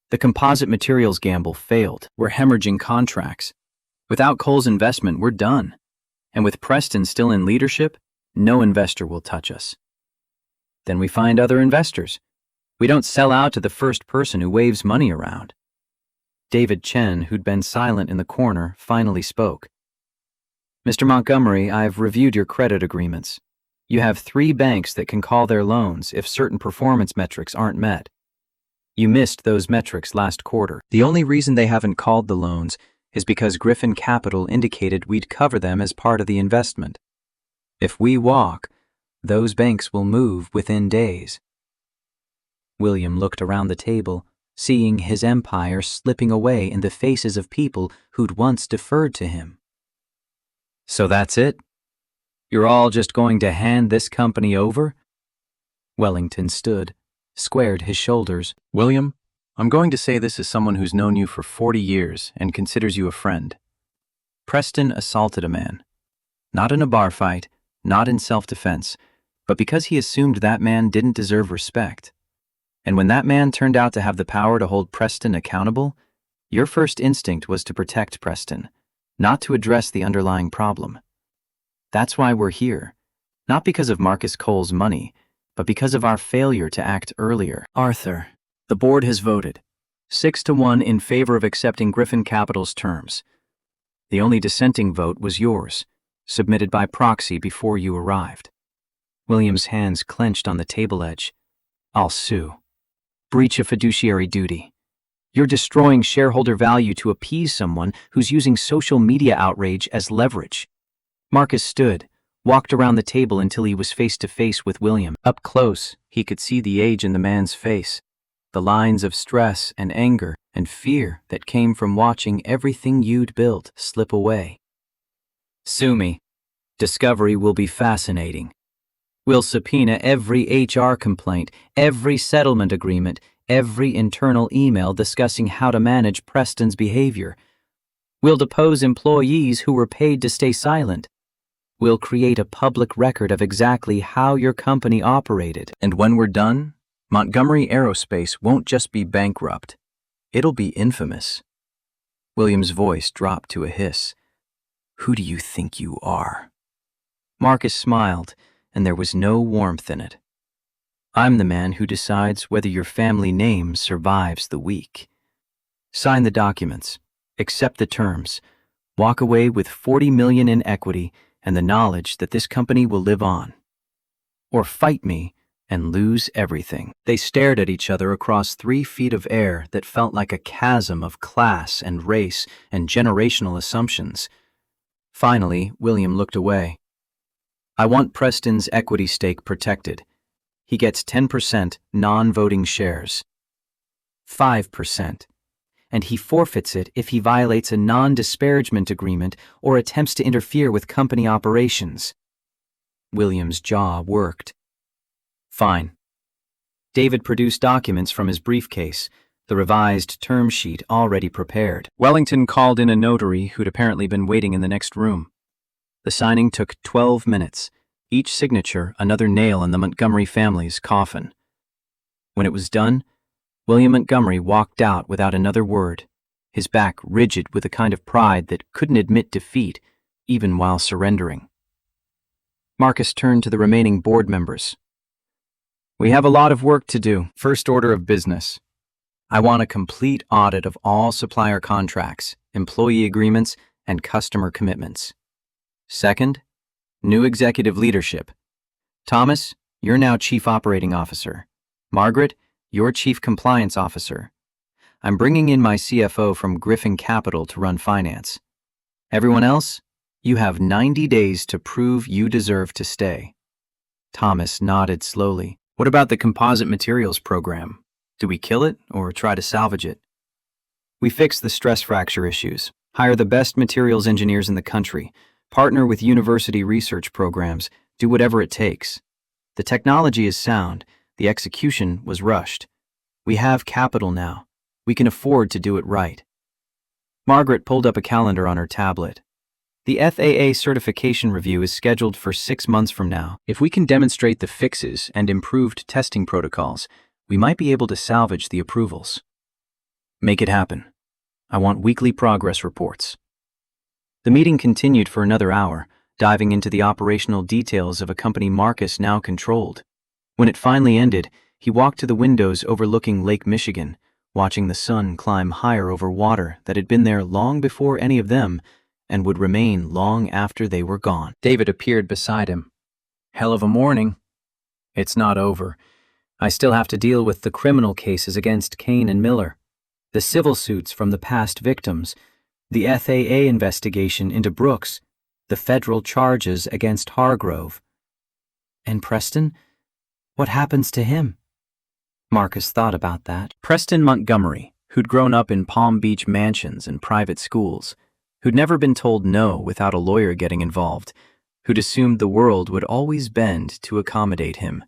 The composite materials gamble failed. We're hemorrhaging contracts. Without Cole's investment, we're done. And with Preston still in leadership, no investor will touch us. Then we find other investors. We don't sell out to the first person who waves money around. David Chen, who'd been silent in the corner, finally spoke. Mr. Montgomery, I've reviewed your credit agreements. You have 3 banks that can call their loans if certain performance metrics aren't met. You missed those metrics last quarter. The only reason they haven't called the loans is because Griffin Capital indicated we'd cover them as part of the investment. If we walk, those banks will move within days. William looked around the table, seeing his empire slipping away in the faces of people who'd once deferred to him. So that's it? You're all just going to hand this company over? Wellington stood, squared his shoulders. William, I'm going to say this as someone who's known you for 40 years and considers you a friend. Preston assaulted a man. Not in a bar fight, not in self-defense, but because he assumed that man didn't deserve respect. And when that man turned out to have the power to hold Preston accountable, your first instinct was to protect Preston, not to address the underlying problem. That's why we're here. Not because of Marcus Cole's money, but because of our failure to act earlier. Arthur, the board has voted 6-1 in favor of accepting Griffin Capital's terms. The only dissenting vote was yours, submitted by proxy before you arrived. William's hands clenched on the table edge. I'll sue. Breach of fiduciary duty. You're destroying shareholder value to appease someone who's using social media outrage as leverage. Marcus stood, walked around the table until he was face to face with William. Up close, he could see the age in the man's face, the lines of stress and anger and fear that came from watching everything you'd built slip away. Sue me. Discovery will be fascinating. We'll subpoena every HR complaint, every settlement agreement, every internal email discussing how to manage Preston's behavior. We'll depose employees who were paid to stay silent. We'll create a public record of exactly how your company operated. And when we're done, Montgomery Aerospace won't just be bankrupt. It'll be infamous. William's voice dropped to a hiss. Who do you think you are? Marcus smiled, and there was no warmth in it. I'm the man who decides whether your family name survives the week. Sign the documents, accept the terms, walk away with $40 million in equity and the knowledge that this company will live on. Or fight me and lose everything. They stared at each other across 3 feet of air that felt like a chasm of class and race and generational assumptions. Finally, William looked away. I want Preston's equity stake protected. He gets 10% non-voting shares. 5%. And he forfeits it if he violates a non-disparagement agreement or attempts to interfere with company operations. William's jaw worked. Fine. David produced documents from his briefcase, the revised term sheet already prepared. Wellington called in a notary who'd apparently been waiting in the next room. The signing took 12 minutes, each signature another nail in the Montgomery family's coffin. When it was done, William Montgomery walked out without another word, his back rigid with a kind of pride that couldn't admit defeat, even while surrendering. Marcus turned to the remaining board members. We have a lot of work to do. First order of business. I want a complete audit of all supplier contracts, employee agreements, and customer commitments. Second, new executive leadership. Thomas, you're now Chief Operating Officer. Margaret, you're Chief Compliance Officer. I'm bringing in my CFO from Griffin Capital to run finance. Everyone else, you have 90 days to prove you deserve to stay. Thomas nodded slowly. What about the composite materials program? Do we kill it or try to salvage it? We fix the stress fracture issues, hire the best materials engineers in the country, partner with university research programs, do whatever it takes. The technology is sound, the execution was rushed. We have capital now. We can afford to do it right. Margaret pulled up a calendar on her tablet. The FAA certification review is scheduled for 6 months from now. If we can demonstrate the fixes and improved testing protocols, we might be able to salvage the approvals. Make it happen. I want weekly progress reports. The meeting continued for another hour, diving into the operational details of a company Marcus now controlled. When it finally ended, he walked to the windows overlooking Lake Michigan, watching the sun climb higher over water that had been there long before any of them and would remain long after they were gone. David appeared beside him. Hell of a morning. It's not over. I still have to deal with the criminal cases against Kane and Miller, the civil suits from the past victims, the FAA investigation into Brooks, the federal charges against Hargrove. And Preston? What happens to him? Marcus thought about that. Preston Montgomery, who'd grown up in Palm Beach mansions and private schools, who'd never been told no without a lawyer getting involved, who'd assumed the world would always bend to accommodate him.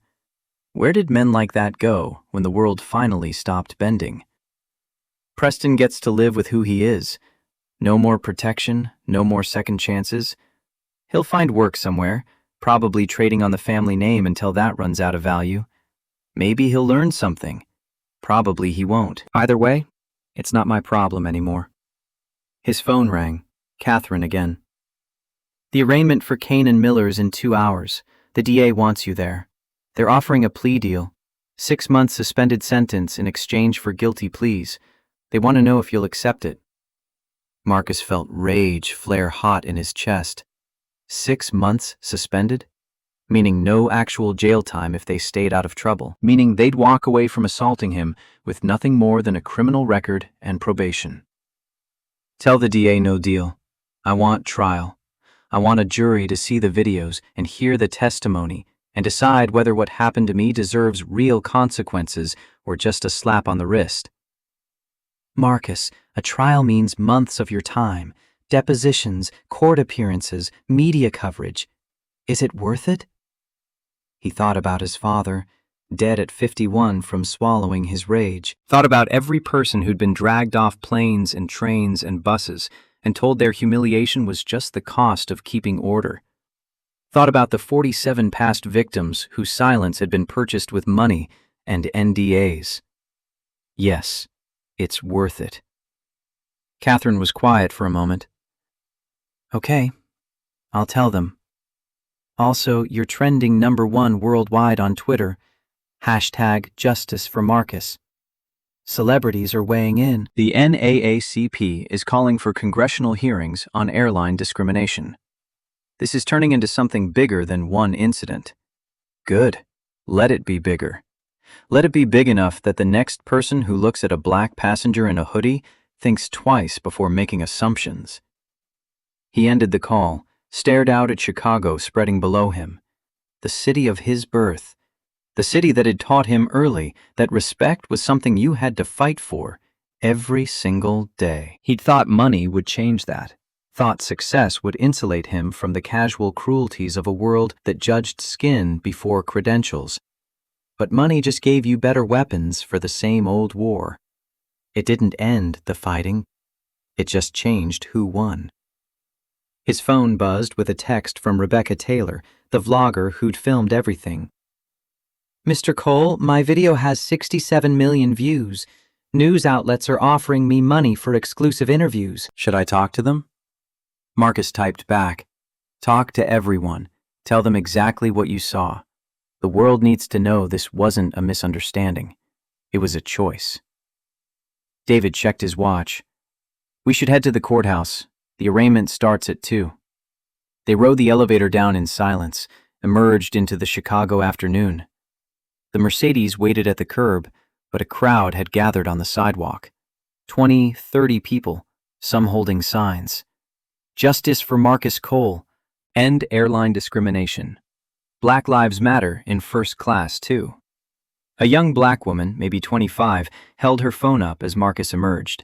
Where did men like that go when the world finally stopped bending? Preston gets to live with who he is. No more protection, no more second chances. He'll find work somewhere, probably trading on the family name until that runs out of value. Maybe he'll learn something. Probably he won't. Either way, it's not my problem anymore. His phone rang. Catherine again. The arraignment for Kane and Miller's in 2 hours. The DA wants you there. They're offering a plea deal. 6 months suspended sentence in exchange for guilty pleas. They want to know if you'll accept it. Marcus felt rage flare hot in his chest. 6 months suspended? Meaning no actual jail time if they stayed out of trouble. Meaning they'd walk away from assaulting him with nothing more than a criminal record and probation. Tell the DA no deal. I want trial. I want a jury to see the videos and hear the testimony and decide whether what happened to me deserves real consequences or just a slap on the wrist. Marcus, a trial means months of your time, depositions, court appearances, media coverage. Is it worth it? He thought about his father, dead at 51 from swallowing his rage. Thought about every person who'd been dragged off planes and trains and buses and told their humiliation was just the cost of keeping order. Thought about the 47 past victims whose silence had been purchased with money and NDAs. Yes, it's worth it. Catherine was quiet for a moment. Okay, I'll tell them. Also, you're trending #1 worldwide on Twitter. #JusticeForMarcus. Celebrities are weighing in. The NAACP is calling for congressional hearings on airline discrimination. This is turning into something bigger than one incident. Good. Let it be bigger. Let it be big enough that the next person who looks at a black passenger in a hoodie thinks twice before making assumptions. He ended the call, stared out at Chicago spreading below him. The city of his birth. The city that had taught him early that respect was something you had to fight for every single day. He'd thought money would change that. Thought success would insulate him from the casual cruelties of a world that judged skin before credentials. But money just gave you better weapons for the same old war. It didn't end the fighting. It just changed who won. His phone buzzed with a text from Rebecca Taylor, the vlogger who'd filmed everything. Mr. Cole, my video has 67 million views. News outlets are offering me money for exclusive interviews. Should I talk to them? Marcus typed back. Talk to everyone. Tell them exactly what you saw. The world needs to know this wasn't a misunderstanding. It was a choice. David checked his watch. We should head to the courthouse. The arraignment starts at 2. They rode the elevator down in silence, emerged into the Chicago afternoon. The Mercedes waited at the curb, but a crowd had gathered on the sidewalk. 20, 30 people, some holding signs. Justice for Marcus Cole. End airline discrimination. Black Lives Matter in first class, too. A young black woman, maybe 25, held her phone up as Marcus emerged.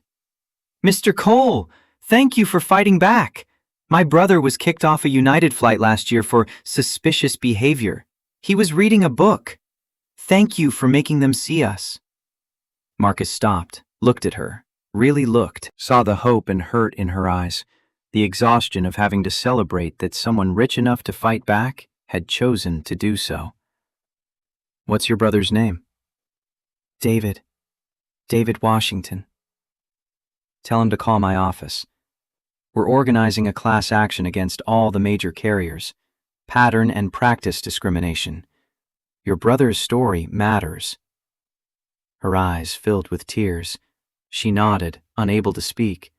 Mr. Cole, thank you for fighting back. My brother was kicked off a United flight last year for suspicious behavior. He was reading a book. Thank you for making them see us. Marcus stopped, looked at her, really looked, saw the hope and hurt in her eyes, the exhaustion of having to celebrate that someone rich enough to fight back had chosen to do so. What's your brother's name? David. David Washington. Tell him to call my office. We're organizing a class action against all the major carriers. Pattern and practice discrimination. Your brother's story matters. Her eyes filled with tears. She nodded, unable to speak.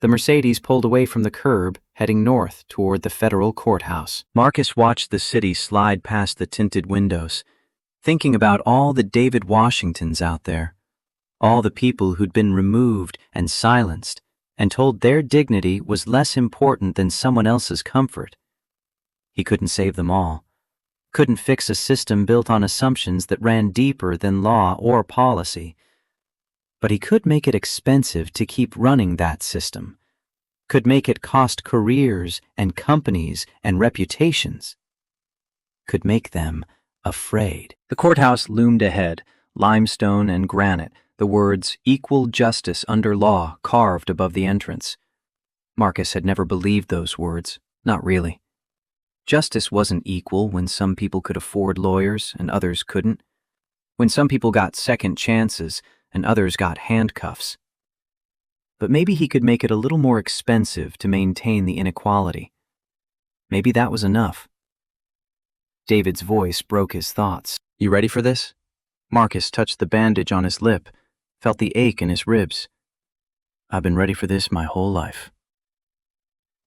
The Mercedes pulled away from the curb, heading north toward the federal courthouse. Marcus watched the city slide past the tinted windows, thinking about all the David Washingtons out there, all the people who'd been removed and silenced and told their dignity was less important than someone else's comfort. He couldn't save them all, couldn't fix a system built on assumptions that ran deeper than law or policy. But he could make it expensive to keep running that system, could make it cost careers and companies and reputations, could make them afraid. The courthouse loomed ahead, limestone and granite, the words "equal justice under law" carved above the entrance. Marcus had never believed those words, not really. Justice wasn't equal when some people could afford lawyers and others couldn't, when some people got second chances and others got handcuffs. But maybe he could make it a little more expensive to maintain the inequality. Maybe that was enough. David's voice broke his thoughts. "You ready for this?" Marcus touched the bandage on his lip, felt the ache in his ribs. "I've been ready for this my whole life."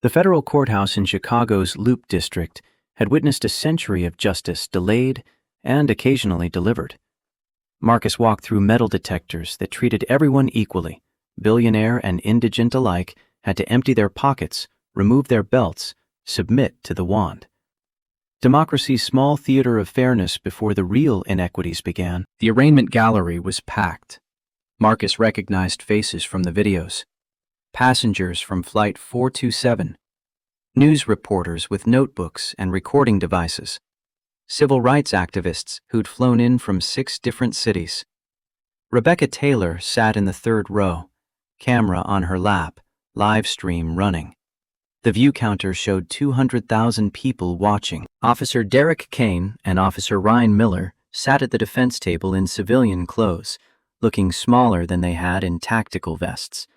The federal courthouse in Chicago's Loop District had witnessed a century of justice delayed and occasionally delivered. Marcus walked through metal detectors that treated everyone equally. Billionaire and indigent alike had to empty their pockets, remove their belts, submit to the wand. Democracy's small theater of fairness before the real inequities began. The arraignment gallery was packed. Marcus recognized faces from the videos. Passengers from Flight 427, news reporters with notebooks and recording devices, civil rights activists who'd flown in from 6 different cities. Rebecca Taylor sat in the 3rd row, camera on her lap, live stream running. The view counter showed 200,000 people watching. Officer Derek Kane and Officer Ryan Miller sat at the defense table in civilian clothes, looking smaller than they had in tactical vests.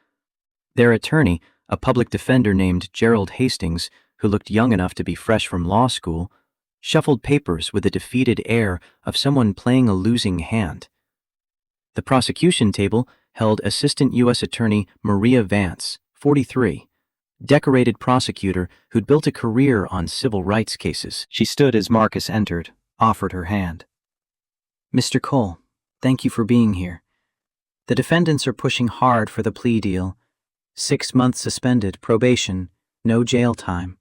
Their attorney, a public defender named Gerald Hastings, who looked young enough to be fresh from law school, shuffled papers with a defeated air of someone playing a losing hand. The prosecution table held Assistant U.S. Attorney Maria Vance, 43, decorated prosecutor who'd built a career on civil rights cases. She stood as Marcus entered, offered her hand. "Mr. Cole, thank you for being here. The defendants are pushing hard for the plea deal. 6 months suspended, probation, no jail time."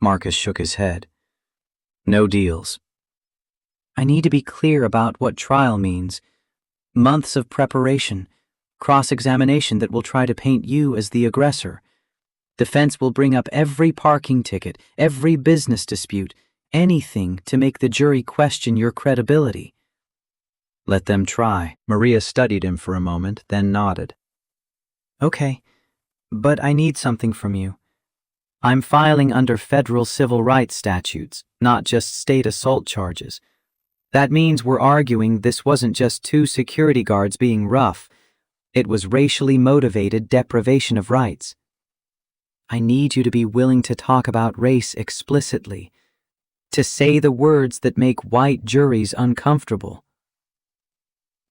Marcus shook his head. "No deals." "I need to be clear about what trial means. Months of preparation, cross-examination that will try to paint you as the aggressor. Defense will bring up every parking ticket, every business dispute, anything to make the jury question your credibility." "Let them try." Maria studied him for a moment, then nodded. "Okay, but I need something from you. I'm filing under federal civil rights statutes, not just state assault charges. That means we're arguing this wasn't just 2 security guards being rough. It was racially motivated deprivation of rights. I need you to be willing to talk about race explicitly, to say the words that make white juries uncomfortable."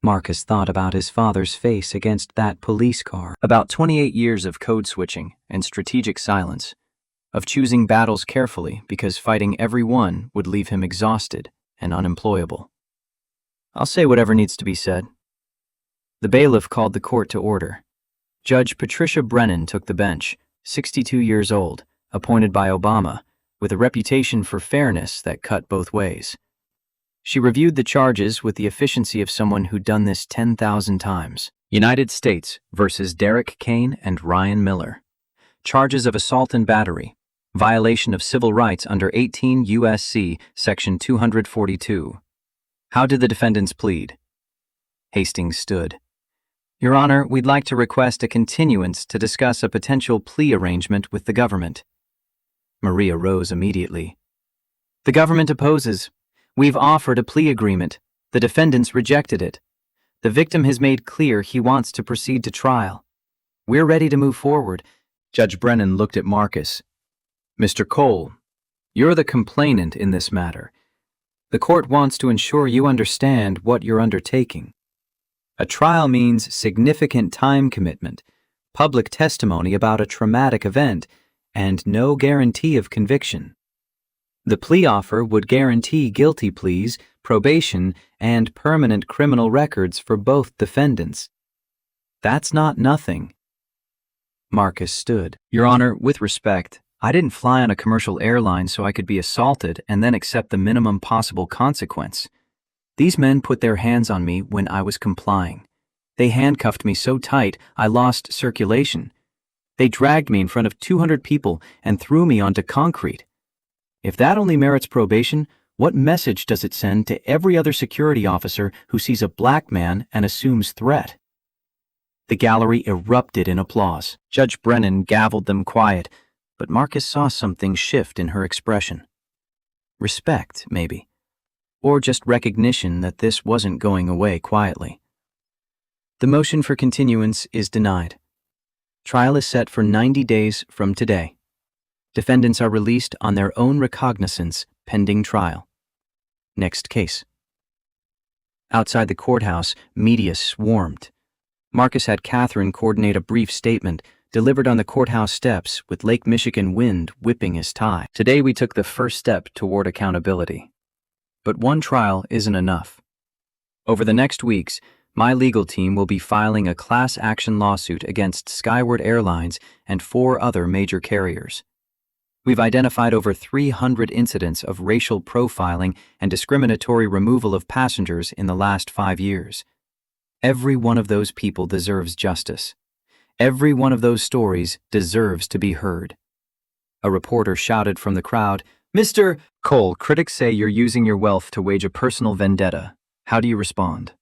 Marcus thought about his father's face against that police car, about 28 years of code switching and strategic silence, of choosing battles carefully because fighting every one would leave him exhausted and unemployable. "I'll say whatever needs to be said." The bailiff called the court to order. Judge Patricia Brennan took the bench, 62 years old, appointed by Obama, with a reputation for fairness that cut both ways. She reviewed the charges with the efficiency of someone who'd done this 10,000 times. United States versus Derek Kane and Ryan Miller. Charges of assault and battery. Violation of civil rights under 18 U.S.C. Section 242. How did the defendants plead? Hastings stood. "Your Honor, we'd like to request a continuance to discuss a potential plea arrangement with the government." Maria rose immediately. "The government opposes. We've offered a plea agreement. The defendants rejected it. The victim has made clear he wants to proceed to trial. We're ready to move forward." Judge Brennan looked at Marcus. "Mr. Cole, you're the complainant in this matter. The court wants to ensure you understand what you're undertaking. A trial means significant time commitment, public testimony about a traumatic event, and no guarantee of conviction. The plea offer would guarantee guilty pleas, probation, and permanent criminal records for both defendants. That's not nothing." Marcus stood. "Your Honor, with respect, I didn't fly on a commercial airline so I could be assaulted and then accept the minimum possible consequence. These men put their hands on me when I was complying. They handcuffed me so tight I lost circulation. They dragged me in front of 200 people and threw me onto concrete. If that only merits probation, What message does it send to every other security officer who sees a black man and assumes threat? The gallery erupted in applause. Judge Brennan gavelled them quiet, but Marcus saw something shift in her expression. Respect, maybe. Or just recognition that this wasn't going away quietly. The motion for continuance is denied. Trial is set for 90 days from today. Defendants are released on their own recognizance pending trial. Next case. Outside the courthouse, media swarmed. Marcus had Catherine coordinate a brief statement delivered on the courthouse steps with Lake Michigan wind whipping his tie. Today we took the first step toward accountability. But one trial isn't enough. Over the next weeks, my legal team will be filing a class action lawsuit against Skyward Airlines and 4 other major carriers. We've identified over 300 incidents of racial profiling and discriminatory removal of passengers in the last 5 years. Every one of those people deserves justice. Every one of those stories deserves to be heard. A reporter shouted from the crowd, "Mr. Cole, critics say you're using your wealth to wage a personal vendetta. How do you respond?"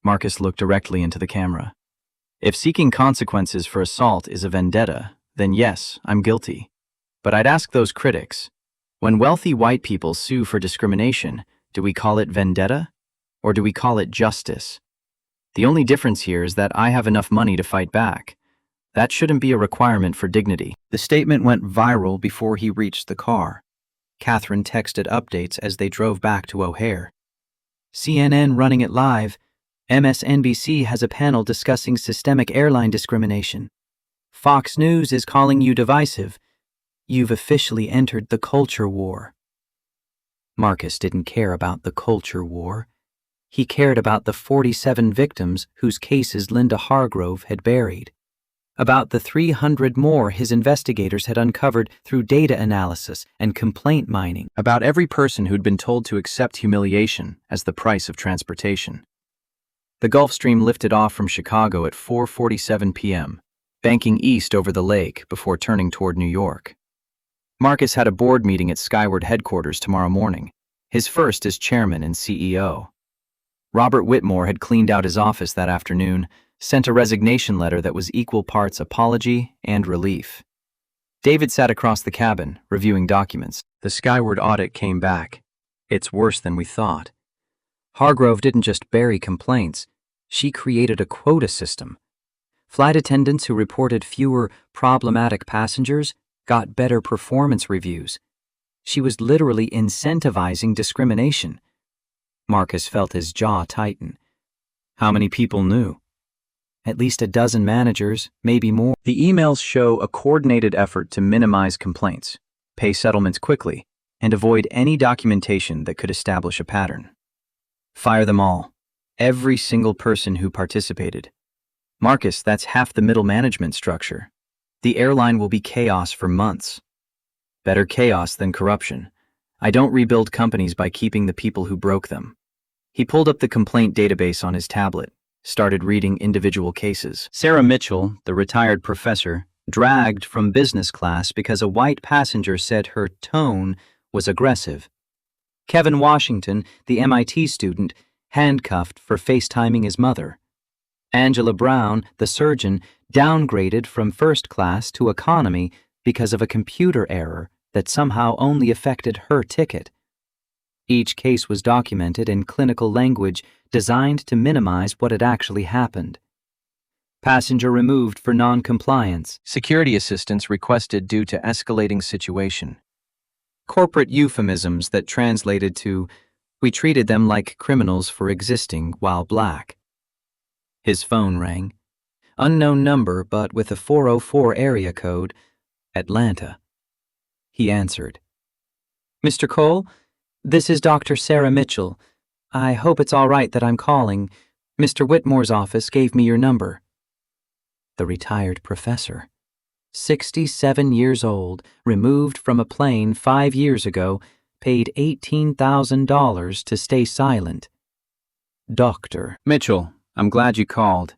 Marcus looked directly into the camera. If seeking consequences for assault is a vendetta, then yes, I'm guilty. But I'd ask those critics, when wealthy white people sue for discrimination, do we call it vendetta? Or do we call it justice? The only difference here is that I have enough money to fight back. That shouldn't be a requirement for dignity. The statement went viral before he reached the car. Catherine texted updates as they drove back to O'Hare. CNN running it live. MSNBC has a panel discussing systemic airline discrimination. Fox News is calling you divisive. You've officially entered the culture war. Marcus didn't care about the culture war. He cared about the 47 victims whose cases Linda Hargrove had buried. About the 300 more his investigators had uncovered through data analysis and complaint mining. About every person who'd been told to accept humiliation as the price of transportation. The Gulfstream lifted off from Chicago at 4:47 p.m., banking east over the lake before turning toward New York. Marcus had a board meeting at Skyward headquarters tomorrow morning, his first as chairman and CEO. Robert Whitmore had cleaned out his office that afternoon, sent a resignation letter that was equal parts apology and relief. David sat across the cabin, reviewing documents. The Skyward audit came back. It's worse than we thought. Hargrove didn't just bury complaints, she created a quota system. Flight attendants who reported fewer problematic passengers got better performance reviews. She was literally incentivizing discrimination. Marcus felt his jaw tighten. How many people knew? At least a dozen managers, maybe more. The emails show a coordinated effort to minimize complaints, pay settlements quickly, and avoid any documentation that could establish a pattern. Fire them all. Every single person who participated. Marcus, that's half the middle management structure. The airline will be chaos for months. Better chaos than corruption. I don't rebuild companies by keeping the people who broke them. He pulled up the complaint database on his tablet, started reading individual cases. Sarah Mitchell, the retired professor, dragged from business class because a white passenger said her tone was aggressive. Kevin Washington, the MIT student, handcuffed for FaceTiming his mother. Angela Brown, the surgeon, downgraded from first class to economy because of a computer error that somehow only affected her ticket. Each case was documented in clinical language designed to minimize what had actually happened. Passenger removed for non-compliance. Security assistance requested due to escalating situation. Corporate euphemisms that translated to, we treated them like criminals for existing while black. His phone rang. Unknown number, but with a 404 area code, Atlanta. He answered. Mr. Cole, this is Dr. Sarah Mitchell. I hope it's all right that I'm calling. Mr. Whitmore's office gave me your number. The retired professor, 67 years old, removed from a plane 5 years ago, paid $18,000 to stay silent. Dr. Mitchell, I'm glad you called.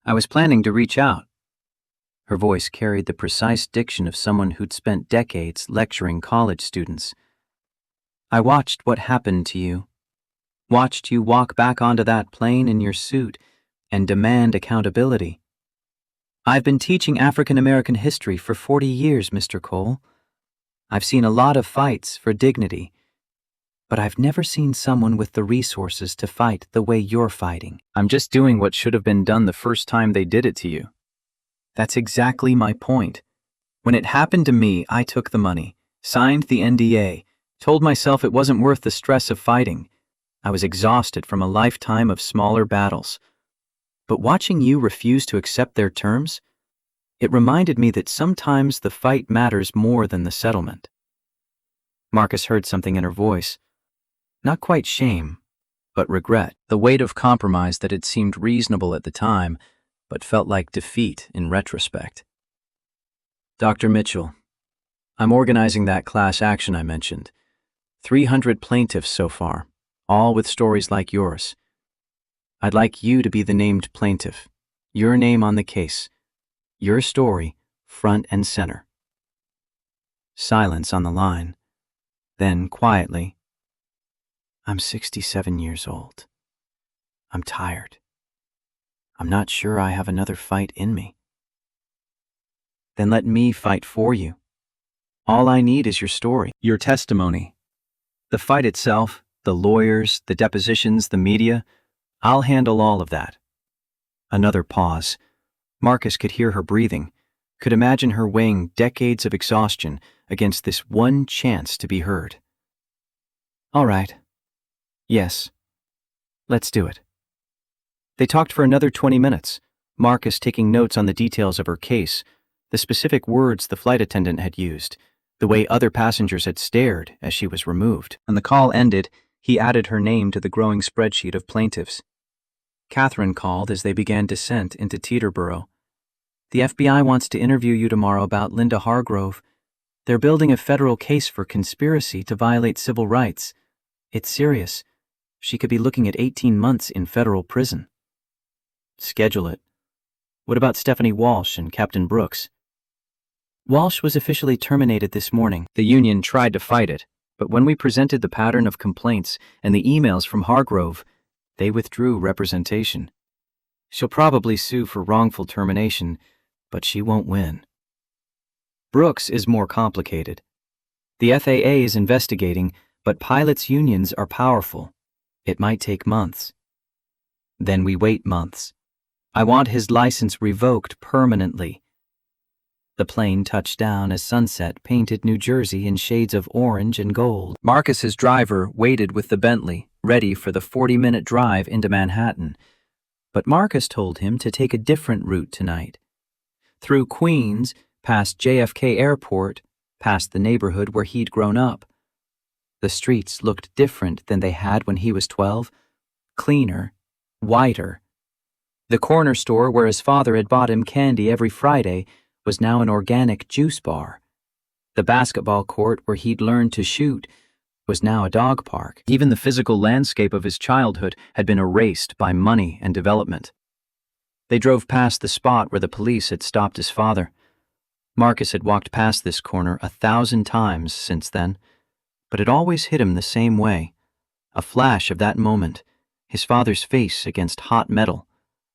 I was planning to reach out. Her voice carried the precise diction of someone who'd spent decades lecturing college students. I watched what happened to you. Watched you walk back onto that plane in your suit and demand accountability. I've been teaching African American history for 40 years, Mr. Cole. I've seen a lot of fights for dignity, but I've never seen someone with the resources to fight the way you're fighting. I'm just doing what should have been done the first time they did it to you. That's exactly my point. When it happened to me, I took the money, signed the NDA, told myself it wasn't worth the stress of fighting. I was exhausted from a lifetime of smaller battles. But watching you refuse to accept their terms, it reminded me that sometimes the fight matters more than the settlement. Marcus heard something in her voice. Not quite shame, but regret. The weight of compromise that had seemed reasonable at the time, but felt like defeat in retrospect. Dr. Mitchell, I'm organizing that class action I mentioned. 300 plaintiffs so far, all with stories like yours. I'd like you to be the named plaintiff, your name on the case, your story front and center. Silence on the line. Then, quietly, I'm 67 years old. I'm tired. I'm not sure I have another fight in me. Then let me fight for you. All I need is your story, your testimony. The fight itself, the lawyers, the depositions, the media, I'll handle all of that. Another pause. Marcus could hear her breathing, could imagine her weighing decades of exhaustion against this one chance to be heard. All right. Yes. Let's do it. They talked for another 20 minutes, Marcus taking notes on the details of her case, the specific words the flight attendant had used, the way other passengers had stared as she was removed. When the call ended, he added her name to the growing spreadsheet of plaintiffs. Catherine called as they began descent into Teterboro. The FBI wants to interview you tomorrow about Linda Hargrove. They're building a federal case for conspiracy to violate civil rights. It's serious. She could be looking at 18 months in federal prison. Schedule it. What about Stephanie Walsh and Captain Brooks? Walsh was officially terminated this morning. The union tried to fight it, but when we presented the pattern of complaints and the emails from Hargrove, they withdrew representation. She'll probably sue for wrongful termination, but she won't win. Brooks is more complicated. The FAA is investigating, but pilots' unions are powerful. It might take months. Then we wait months. I want his license revoked permanently. The plane touched down as sunset painted New Jersey in shades of orange and gold. Marcus's driver waited with the Bentley, ready for the 40-minute drive into Manhattan. But Marcus told him to take a different route tonight. Through Queens, past JFK Airport, past the neighborhood where he'd grown up. The streets looked different than they had when he was 12, cleaner, whiter. The corner store where his father had bought him candy every Friday was now an organic juice bar. The basketball court where he'd learned to shoot was now a dog park. Even the physical landscape of his childhood had been erased by money and development. They drove past the spot where the police had stopped his father. Marcus had walked past this corner 1,000 times since then, but it always hit him the same way. A flash of that moment, his father's face against hot metal,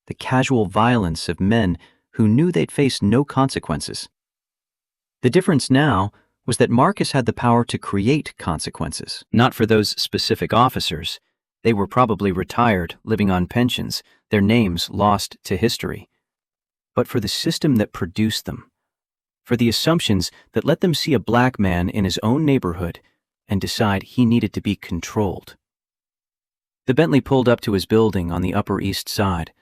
the casual violence of men who knew they'd face no consequences. The difference now was that Marcus had the power to create consequences, not for those specific officers. They were probably retired, living on pensions, their names lost to history. But for the system that produced them, for the assumptions that let them see a black man in his own neighborhood and decide he needed to be controlled. The Bentley pulled up to his building on the Upper East Side.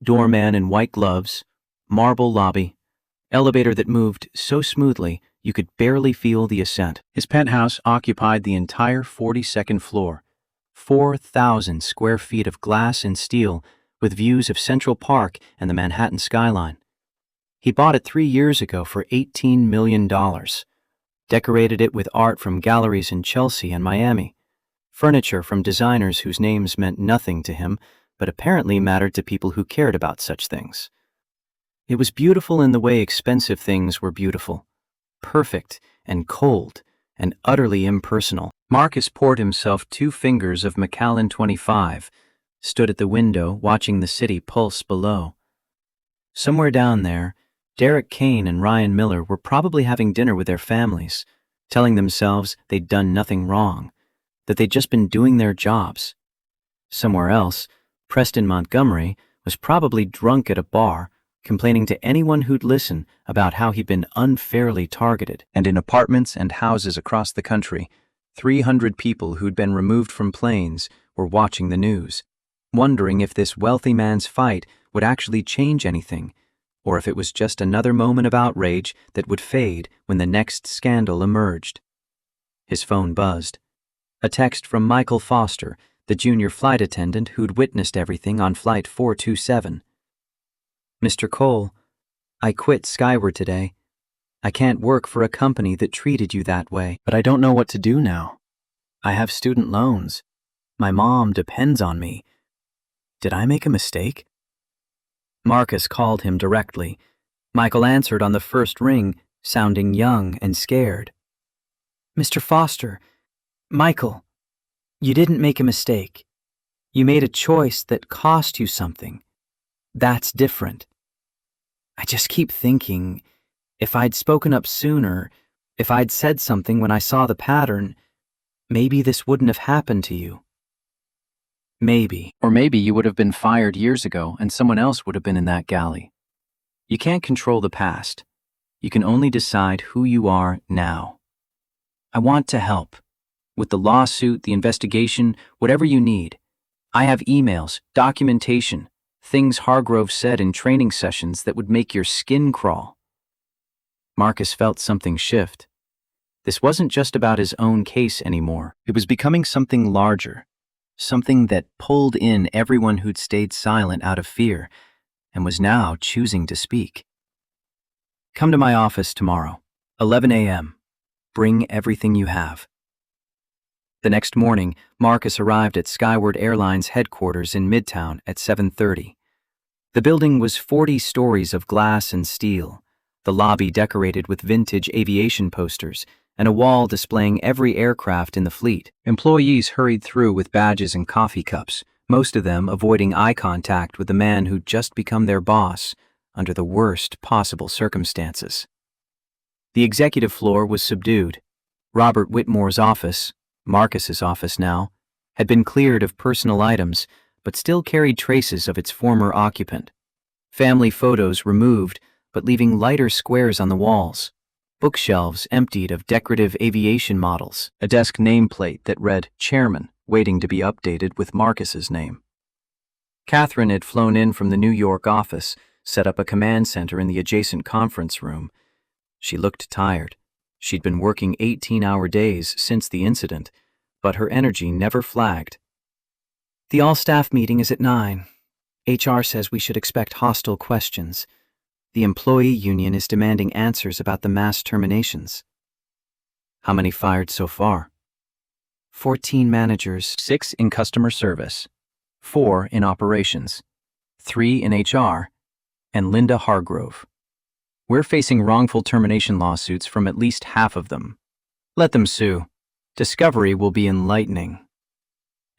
Doorman in white gloves, marble lobby, elevator that moved so smoothly you could barely feel the ascent. His penthouse occupied the entire 42nd floor, 4,000 square feet of glass and steel with views of Central Park and the Manhattan skyline. He bought it 3 years ago for $18 million, decorated it with art from galleries in Chelsea and Miami, furniture from designers whose names meant nothing to him but apparently mattered to people who cared about such things. It was beautiful in the way expensive things were beautiful, perfect and cold and utterly impersonal. Marcus poured himself 2 fingers of Macallan 25, stood at the window watching the city pulse below. Somewhere down there, Derek Kane and Ryan Miller were probably having dinner with their families, telling themselves they'd done nothing wrong, that they'd just been doing their jobs. Somewhere else, Preston Montgomery was probably drunk at a bar, complaining to anyone who'd listen about how he'd been unfairly targeted. And in apartments and houses across the country, 300 people who'd been removed from planes were watching the news, wondering if this wealthy man's fight would actually change anything, or if it was just another moment of outrage that would fade when the next scandal emerged. His phone buzzed. A text from Michael Foster, the junior flight attendant who'd witnessed everything on Flight 427. Mr. Cole, I quit Skyward today. I can't work for a company that treated you that way. But I don't know what to do now. I have student loans. My mom depends on me. Did I make a mistake? Marcus called him directly. Michael answered on the first ring, sounding young and scared. Mr. Foster, Michael, you didn't make a mistake. You made a choice that cost you something. That's different. I just keep thinking, if I'd spoken up sooner, if I'd said something when I saw the pattern, maybe this wouldn't have happened to you. Maybe. Or maybe you would have been fired years ago and someone else would have been in that galley. You can't control the past. You can only decide who you are now. I want to help. With the lawsuit, the investigation, whatever you need. I have emails, documentation, things Hargrove said in training sessions that would make your skin crawl. Marcus felt something shift. This wasn't just about his own case anymore. It was becoming something larger, something that pulled in everyone who'd stayed silent out of fear and was now choosing to speak. Come to my office tomorrow, 11 a.m. Bring everything you have. The next morning, Marcus arrived at Skyward Airline's headquarters in Midtown at 7:30. The building was 40 stories of glass and steel, the lobby decorated with vintage aviation posters, and a wall displaying every aircraft in the fleet. Employees hurried through with badges and coffee cups, most of them avoiding eye contact with the man who'd just become their boss under the worst possible circumstances. The executive floor was subdued. Robert Whitmore's office, Marcus's office now, had been cleared of personal items, but still carried traces of its former occupant. Family photos removed, but leaving lighter squares on the walls. Bookshelves emptied of decorative aviation models. A desk nameplate that read Chairman, waiting to be updated with Marcus's name. Catherine had flown in from the New York office, set up a command center in the adjacent conference room. She looked tired. She'd been working 18-hour days since the incident, but her energy never flagged. The all-staff meeting is at 9. HR says we should expect hostile questions. The employee union is demanding answers about the mass terminations. How many fired so far? 14 managers, 6 in customer service, 4 in operations, 3 in HR, and Linda Hargrove. We're facing wrongful termination lawsuits from at least half of them. Let them sue. Discovery will be enlightening.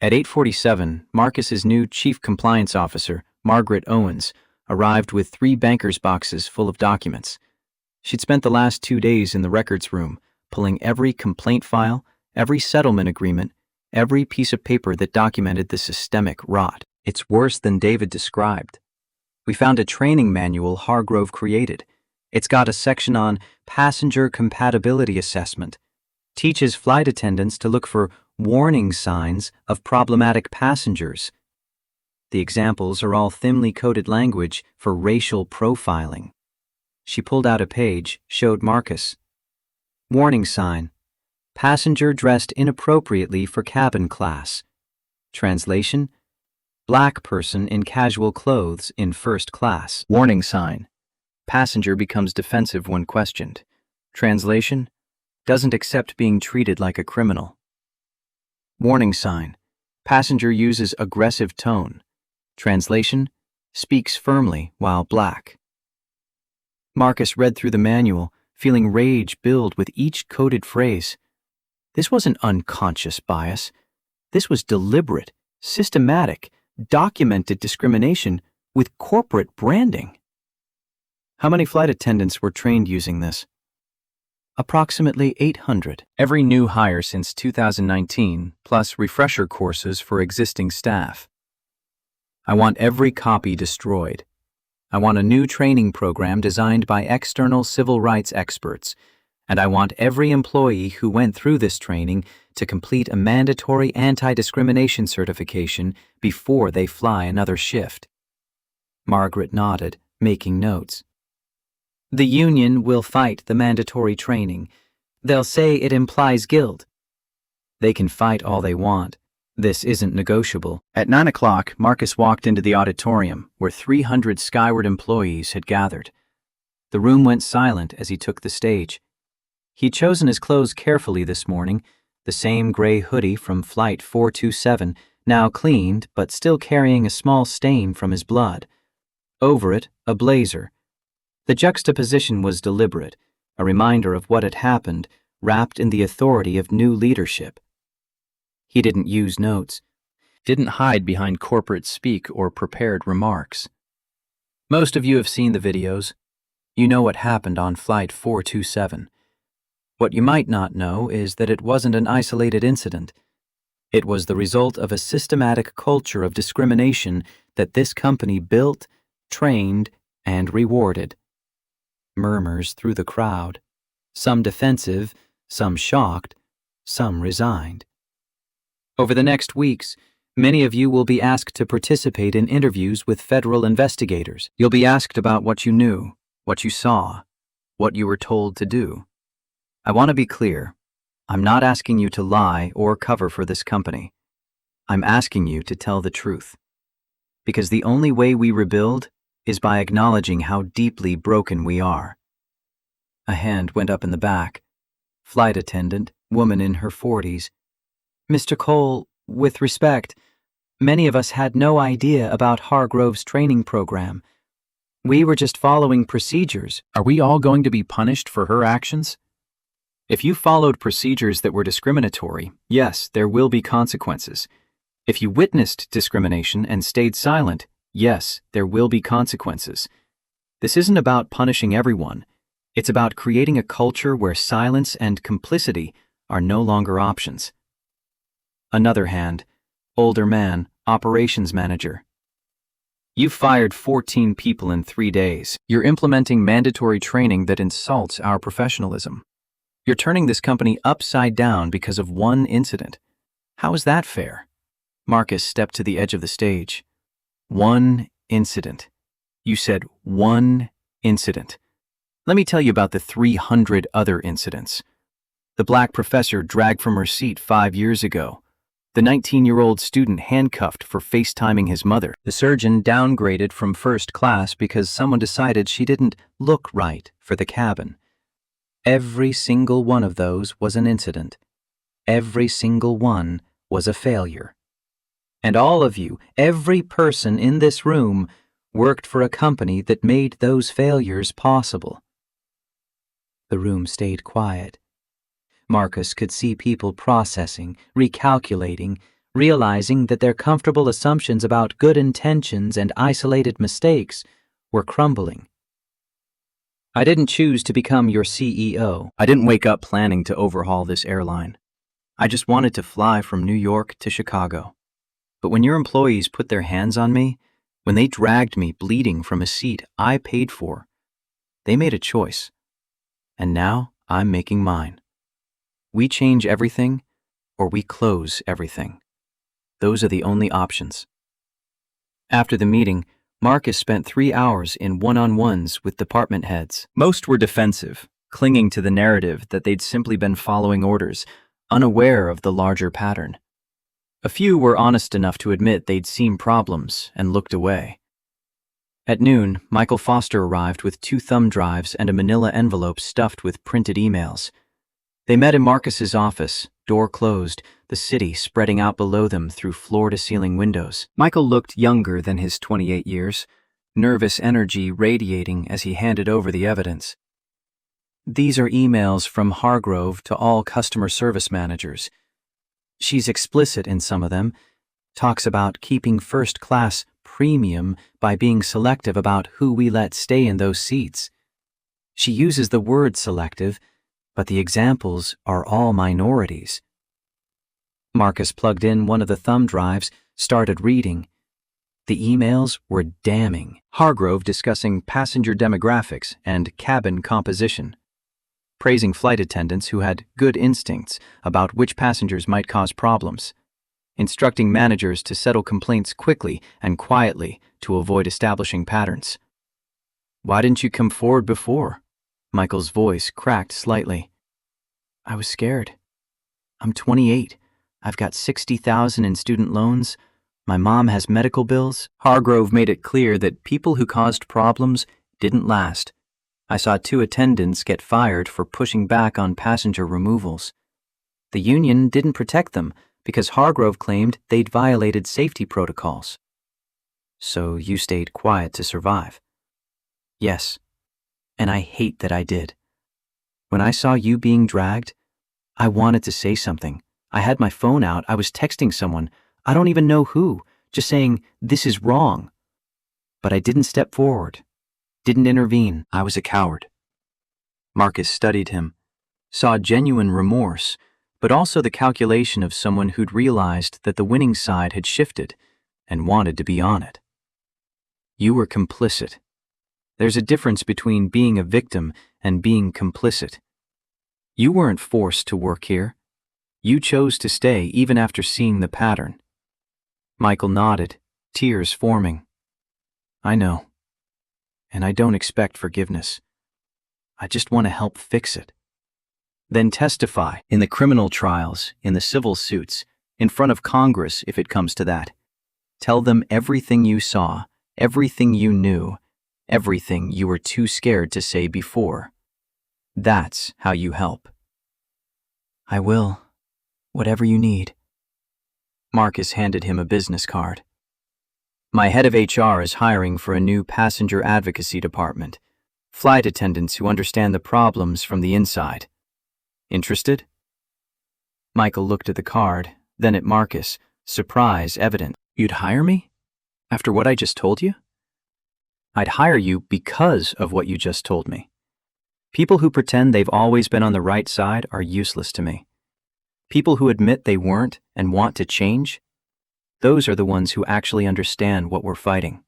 At 8:47, Marcus's new chief compliance officer, Margaret Owens, arrived with 3 banker's boxes full of documents. She'd spent the last 2 days in the records room, pulling every complaint file, every settlement agreement, every piece of paper that documented the systemic rot. It's worse than David described. We found a training manual Hargrove created. It's got a section on passenger compatibility assessment. Teaches flight attendants to look for warning signs of problematic passengers. The examples are all thinly coded language for racial profiling. She pulled out a page, showed Marcus. Warning sign. Passenger dressed inappropriately for cabin class. Translation. Black person in casual clothes in first class. Warning sign. Passenger becomes defensive when questioned. Translation. Doesn't accept being treated like a criminal. Warning sign. Passenger uses aggressive tone. Translation. Speaks firmly while black. Marcus read through the manual, feeling rage build with each coded phrase. This wasn't unconscious bias. This was deliberate, systematic, documented discrimination with corporate branding. How many flight attendants were trained using this? Approximately 800. Every new hire since 2019, plus refresher courses for existing staff. I want every copy destroyed. I want a new training program designed by external civil rights experts, and I want every employee who went through this training to complete a mandatory anti-discrimination certification before they fly another shift. Margaret nodded, making notes. The union will fight the mandatory training. They'll say it implies guilt. They can fight all they want. This isn't negotiable. At 9 o'clock, Marcus walked into the auditorium where 300 Skyward employees had gathered. The room went silent as he took the stage. He'd chosen his clothes carefully this morning, the same gray hoodie from Flight 427, now cleaned but still carrying a small stain from his blood. Over it, a blazer. The juxtaposition was deliberate, a reminder of what had happened, wrapped in the authority of new leadership. He didn't use notes, didn't hide behind corporate speak or prepared remarks. Most of you have seen the videos. You know what happened on Flight 427. What you might not know is that it wasn't an isolated incident. It was the result of a systematic culture of discrimination that this company built, trained, and rewarded. Murmurs through the crowd, some defensive, some shocked, some resigned. Over the next weeks, many of you will be asked to participate in interviews with federal investigators. You'll be asked about what you knew, what you saw, what you were told to do. I want to be clear. I'm not asking you to lie or cover for this company. I'm asking you to tell the truth. Because the only way we rebuild is by acknowledging how deeply broken we are. A hand went up in the back. Flight attendant, woman in her 40s. Mr. Cole, with respect, many of us had no idea about Hargrove's training program. We were just following procedures. Are we all going to be punished for her actions? If you followed procedures that were discriminatory, yes, there will be consequences. If you witnessed discrimination and stayed silent, yes, there will be consequences. This isn't about punishing everyone. It's about creating a culture where silence and complicity are no longer options. Another hand, older man, operations manager. You fired 14 people in 3 days. You're implementing mandatory training that insults our professionalism. You're turning this company upside down because of one incident. How is that fair? Marcus stepped to the edge of the stage. One incident. You said one incident. Let me tell you about the 300 other incidents. The black professor dragged from her seat 5 years ago. The 19-year-old student handcuffed for FaceTiming his mother. The surgeon downgraded from first class because someone decided she didn't look right for the cabin. Every single one of those was an incident. Every single one was a failure. And all of you, every person in this room, worked for a company that made those failures possible. The room stayed quiet. Marcus could see people processing, recalculating, realizing that their comfortable assumptions about good intentions and isolated mistakes were crumbling. I didn't choose to become your CEO. I didn't wake up planning to overhaul this airline. I just wanted to fly from New York to Chicago. But when your employees put their hands on me, when they dragged me bleeding from a seat I paid for, they made a choice. And now I'm making mine. We change everything, or we close everything. Those are the only options. After the meeting, Marcus spent 3 hours in one-on-ones with department heads. Most were defensive, clinging to the narrative that they'd simply been following orders, unaware of the larger pattern. A few were honest enough to admit they'd seen problems and looked away. At noon, Michael Foster arrived with 2 thumb drives and a manila envelope stuffed with printed emails. They met in Marcus's office, door closed, the city spreading out below them through floor-to-ceiling windows. Michael looked younger than his 28 years, nervous energy radiating as he handed over the evidence. These are emails from Hargrove to all customer service managers. She's explicit in some of them, talks about keeping first-class premium by being selective about who we let stay in those seats. She uses the word selective, but the examples are all minorities. Marcus plugged in one of the thumb drives, started reading. The emails were damning. Hargrove discussing passenger demographics and cabin composition, praising flight attendants who had good instincts about which passengers might cause problems, instructing managers to settle complaints quickly and quietly to avoid establishing patterns. "Why didn't you come forward before?" Michael's voice cracked slightly. "I was scared. I'm 28. I've got $60,000 in student loans. My mom has medical bills." Hargrove made it clear that people who caused problems didn't last. "I saw 2 attendants get fired for pushing back on passenger removals. The union didn't protect them because Hargrove claimed they'd violated safety protocols." "So you stayed quiet to survive?" "Yes. And I hate that I did. When I saw you being dragged, I wanted to say something. I had my phone out. I was texting someone. I don't even know who, just saying, 'This is wrong.' But I didn't step forward, didn't intervene. I was a coward." Marcus studied him, saw genuine remorse, but also the calculation of someone who'd realized that the winning side had shifted and wanted to be on it. "You were complicit. There's a difference between being a victim and being complicit. You weren't forced to work here. You chose to stay even after seeing the pattern." Michael nodded, tears forming. "I know. And I don't expect forgiveness. I just want to help fix it. Then testify in the criminal trials, in the civil suits, in front of Congress if it comes to that. Tell them everything you saw, everything you knew, everything you were too scared to say before. That's how you help." "I will. Whatever you need." Marcus handed him a business card. "My head of HR is hiring for a new passenger advocacy department. Flight attendants who understand the problems from the inside. Interested?" Michael looked at the card, then at Marcus, surprise evident. "You'd hire me? After what I just told you?" "I'd hire you because of what you just told me. People who pretend they've always been on the right side are useless to me. People who admit they weren't and want to change, those are the ones who actually understand what we're fighting."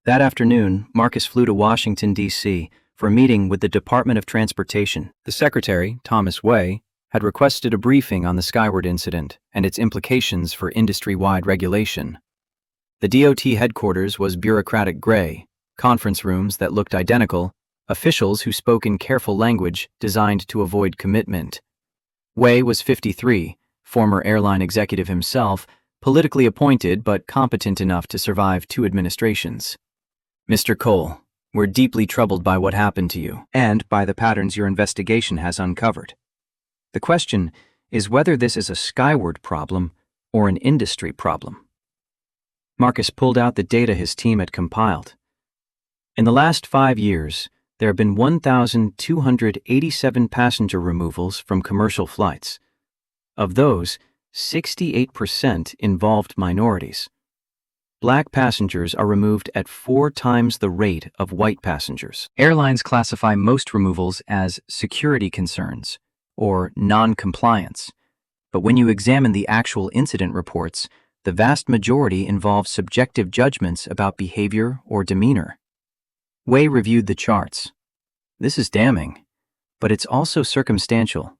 That afternoon, Marcus flew to Washington, D.C. for a meeting with the Department of Transportation. The Secretary, Thomas Way, had requested a briefing on the Skyward incident and its implications for industry-wide regulation. The DOT headquarters was bureaucratic gray, conference rooms that looked identical, officials who spoke in careful language designed to avoid commitment. Way was 53, former airline executive himself, politically appointed but competent enough to survive 2 administrations. "Mr. Cole, we're deeply troubled by what happened to you and by the patterns your investigation has uncovered. The question is whether this is a Skyward problem or an industry problem." Marcus pulled out the data his team had compiled. In the last 5 years, there have been 1,287 passenger removals from commercial flights. Of those, 68% involved minorities. Black passengers are removed at 4 times the rate of white passengers. Airlines classify most removals as security concerns or non-compliance, but when you examine the actual incident reports, the vast majority involve subjective judgments about behavior or demeanor. Way reviewed the charts. This is damning, but it's also circumstantial.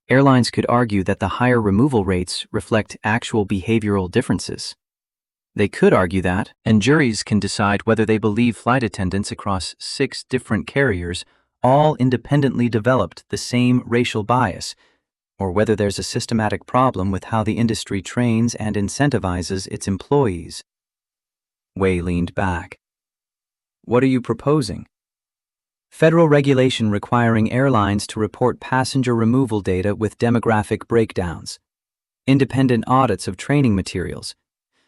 Airlines could argue that the higher removal rates reflect actual behavioral differences. They could argue that, and juries can decide whether they believe flight attendants across 6 different carriers all independently developed the same racial bias, or whether there's a systematic problem with how the industry trains and incentivizes its employees. Way leaned back. "What are you proposing?" "Federal regulation requiring airlines to report passenger removal data with demographic breakdowns, independent audits of training materials,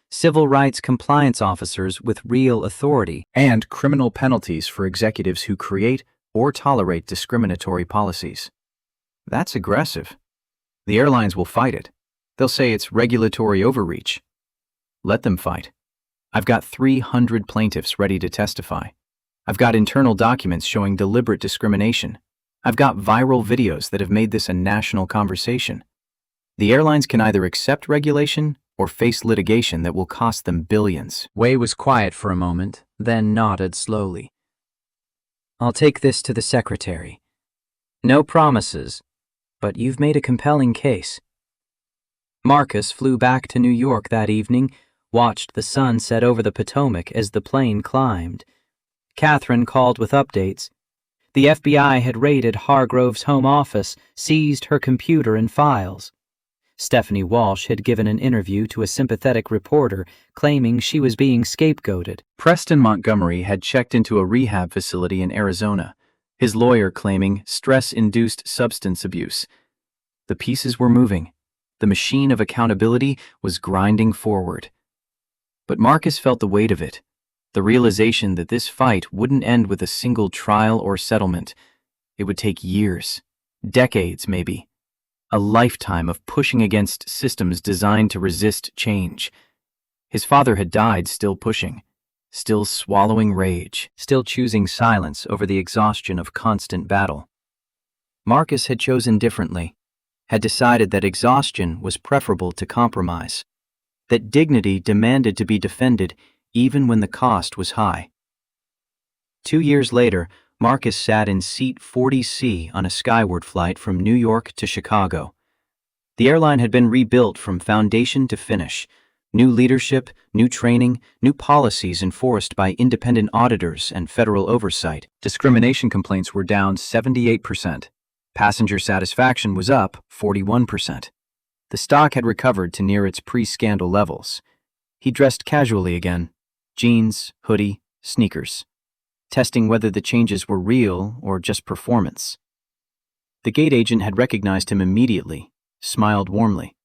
civil rights compliance officers with real authority, and criminal penalties for executives who create, or tolerate discriminatory policies. That's aggressive. The airlines will fight it. They'll say it's regulatory overreach. Let them fight. I've got 300 plaintiffs ready to testify. I've got internal documents showing deliberate discrimination. I've got viral videos that have made this a national conversation. The airlines can either accept regulation or face litigation that will cost them billions. Wei was quiet for a moment, then nodded slowly. I'll take this to the secretary. No promises, but you've made a compelling case. Marcus flew back to New York that evening, watched the sun set over the Potomac as the plane climbed. Catherine called with updates. The FBI had raided Hargrove's home office, seized her computer and files. Stephanie Walsh had given an interview to a sympathetic reporter, claiming she was being scapegoated. Preston Montgomery had checked into a rehab facility in Arizona, his lawyer claiming stress-induced substance abuse. The pieces were moving. The machine of accountability was grinding forward. But Marcus felt the weight of it, the realization that this fight wouldn't end with a single trial or settlement. It would take years, decades maybe, a lifetime of pushing against systems designed to resist change. His father had died still pushing, still swallowing rage, still choosing silence over the exhaustion of constant battle. Marcus had chosen differently, had decided that exhaustion was preferable to compromise, that dignity demanded to be defended even when the cost was high. 2 years later, Marcus sat in seat 40C on a skyward flight from New York to Chicago. The airline had been rebuilt from foundation to finish. New leadership, new training, new policies enforced by independent auditors and federal oversight. Discrimination complaints were down 78%. Passenger satisfaction was up 41%. The stock had recovered to near its pre-scandal levels. He dressed casually again. Jeans, hoodie, sneakers, testing whether the changes were real or just performance. The gate agent had recognized him immediately, smiled warmly.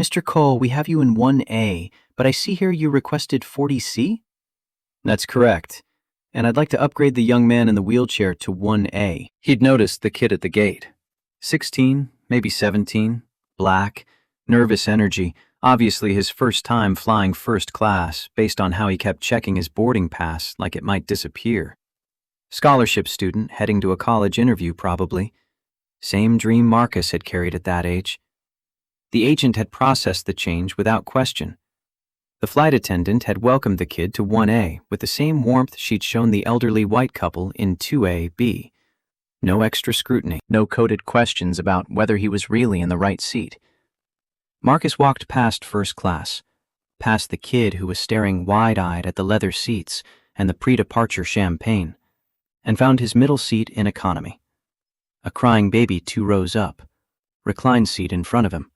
Mr. Cole, we have you in 1A, but I see here you requested 40C? That's correct, and I'd like to upgrade the young man in the wheelchair to 1A. He'd noticed the kid at the gate. 16, maybe 17, black, nervous energy, obviously his first time flying first class based on how he kept checking his boarding pass like it might disappear. Scholarship student heading to a college interview probably. Same dream Marcus had carried at that age. The agent had processed the change without question. The flight attendant had welcomed the kid to 1A with the same warmth she'd shown the elderly white couple in 2AB. No extra scrutiny, no coded questions about whether he was really in the right seat. Marcus walked past first class, past the kid who was staring wide-eyed at the leather seats and the pre-departure champagne, and found his middle seat in economy. A crying baby 2 rows up, reclined seat in front of him,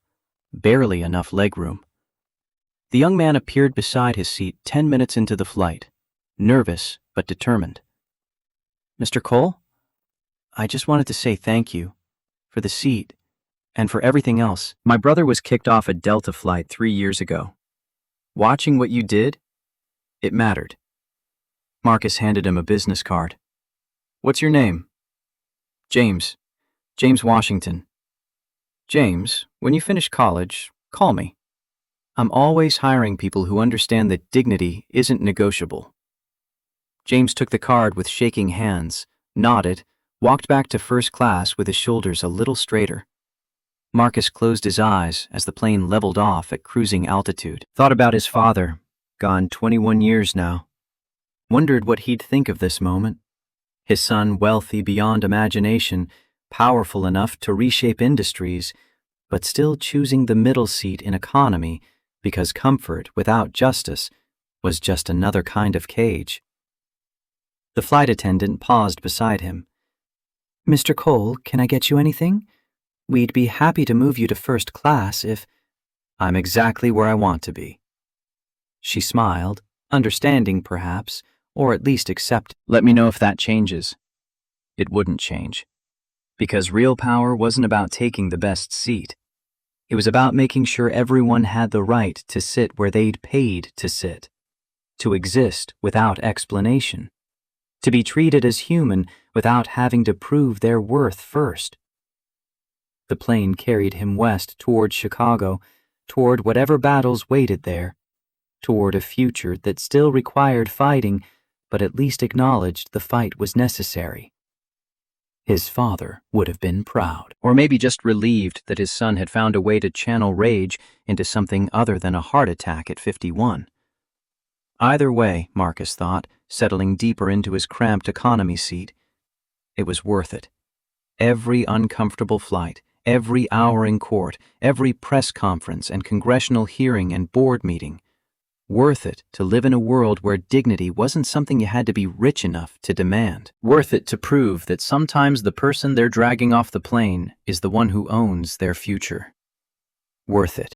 barely enough legroom. The young man appeared beside his seat 10 minutes into the flight, nervous but determined. Mr. Cole, I just wanted to say thank you for the seat and for everything else. My brother was kicked off a Delta flight 3 years ago. Watching what you did, it mattered. Marcus handed him a business card. What's your name? James. James Washington. James, when you finish college, call me. I'm always hiring people who understand that dignity isn't negotiable. James took the card with shaking hands, nodded, walked back to first class with his shoulders a little straighter. Marcus closed his eyes as the plane leveled off at cruising altitude. Thought about his father, gone 21 years now. Wondered what he'd think of this moment. His son wealthy beyond imagination, powerful enough to reshape industries, but still choosing the middle seat in economy because comfort without justice was just another kind of cage. The flight attendant paused beside him. Mr. Cole, can I get you anything? We'd be happy to move you to first class if... I'm exactly where I want to be. She smiled, understanding perhaps, or at least accept. Let me know if that changes. It wouldn't change. Because real power wasn't about taking the best seat. It was about making sure everyone had the right to sit where they'd paid to sit, to exist without explanation, To be treated as human without having to prove their worth first. The plane carried him west toward Chicago, toward whatever battles waited there, toward a future that still required fighting, but at least acknowledged the fight was necessary. His father would have been proud. Or maybe just relieved that his son had found a way to channel rage into something other than a heart attack at 51. Either way, Marcus thought, settling deeper into his cramped economy seat, it was worth it. Every uncomfortable flight, every hour in court, every press conference and congressional hearing and board meeting. Worth it to live in a world where dignity wasn't something you had to be rich enough to demand. Worth it to prove that sometimes the person they're dragging off the plane is the one who owns their future. Worth it.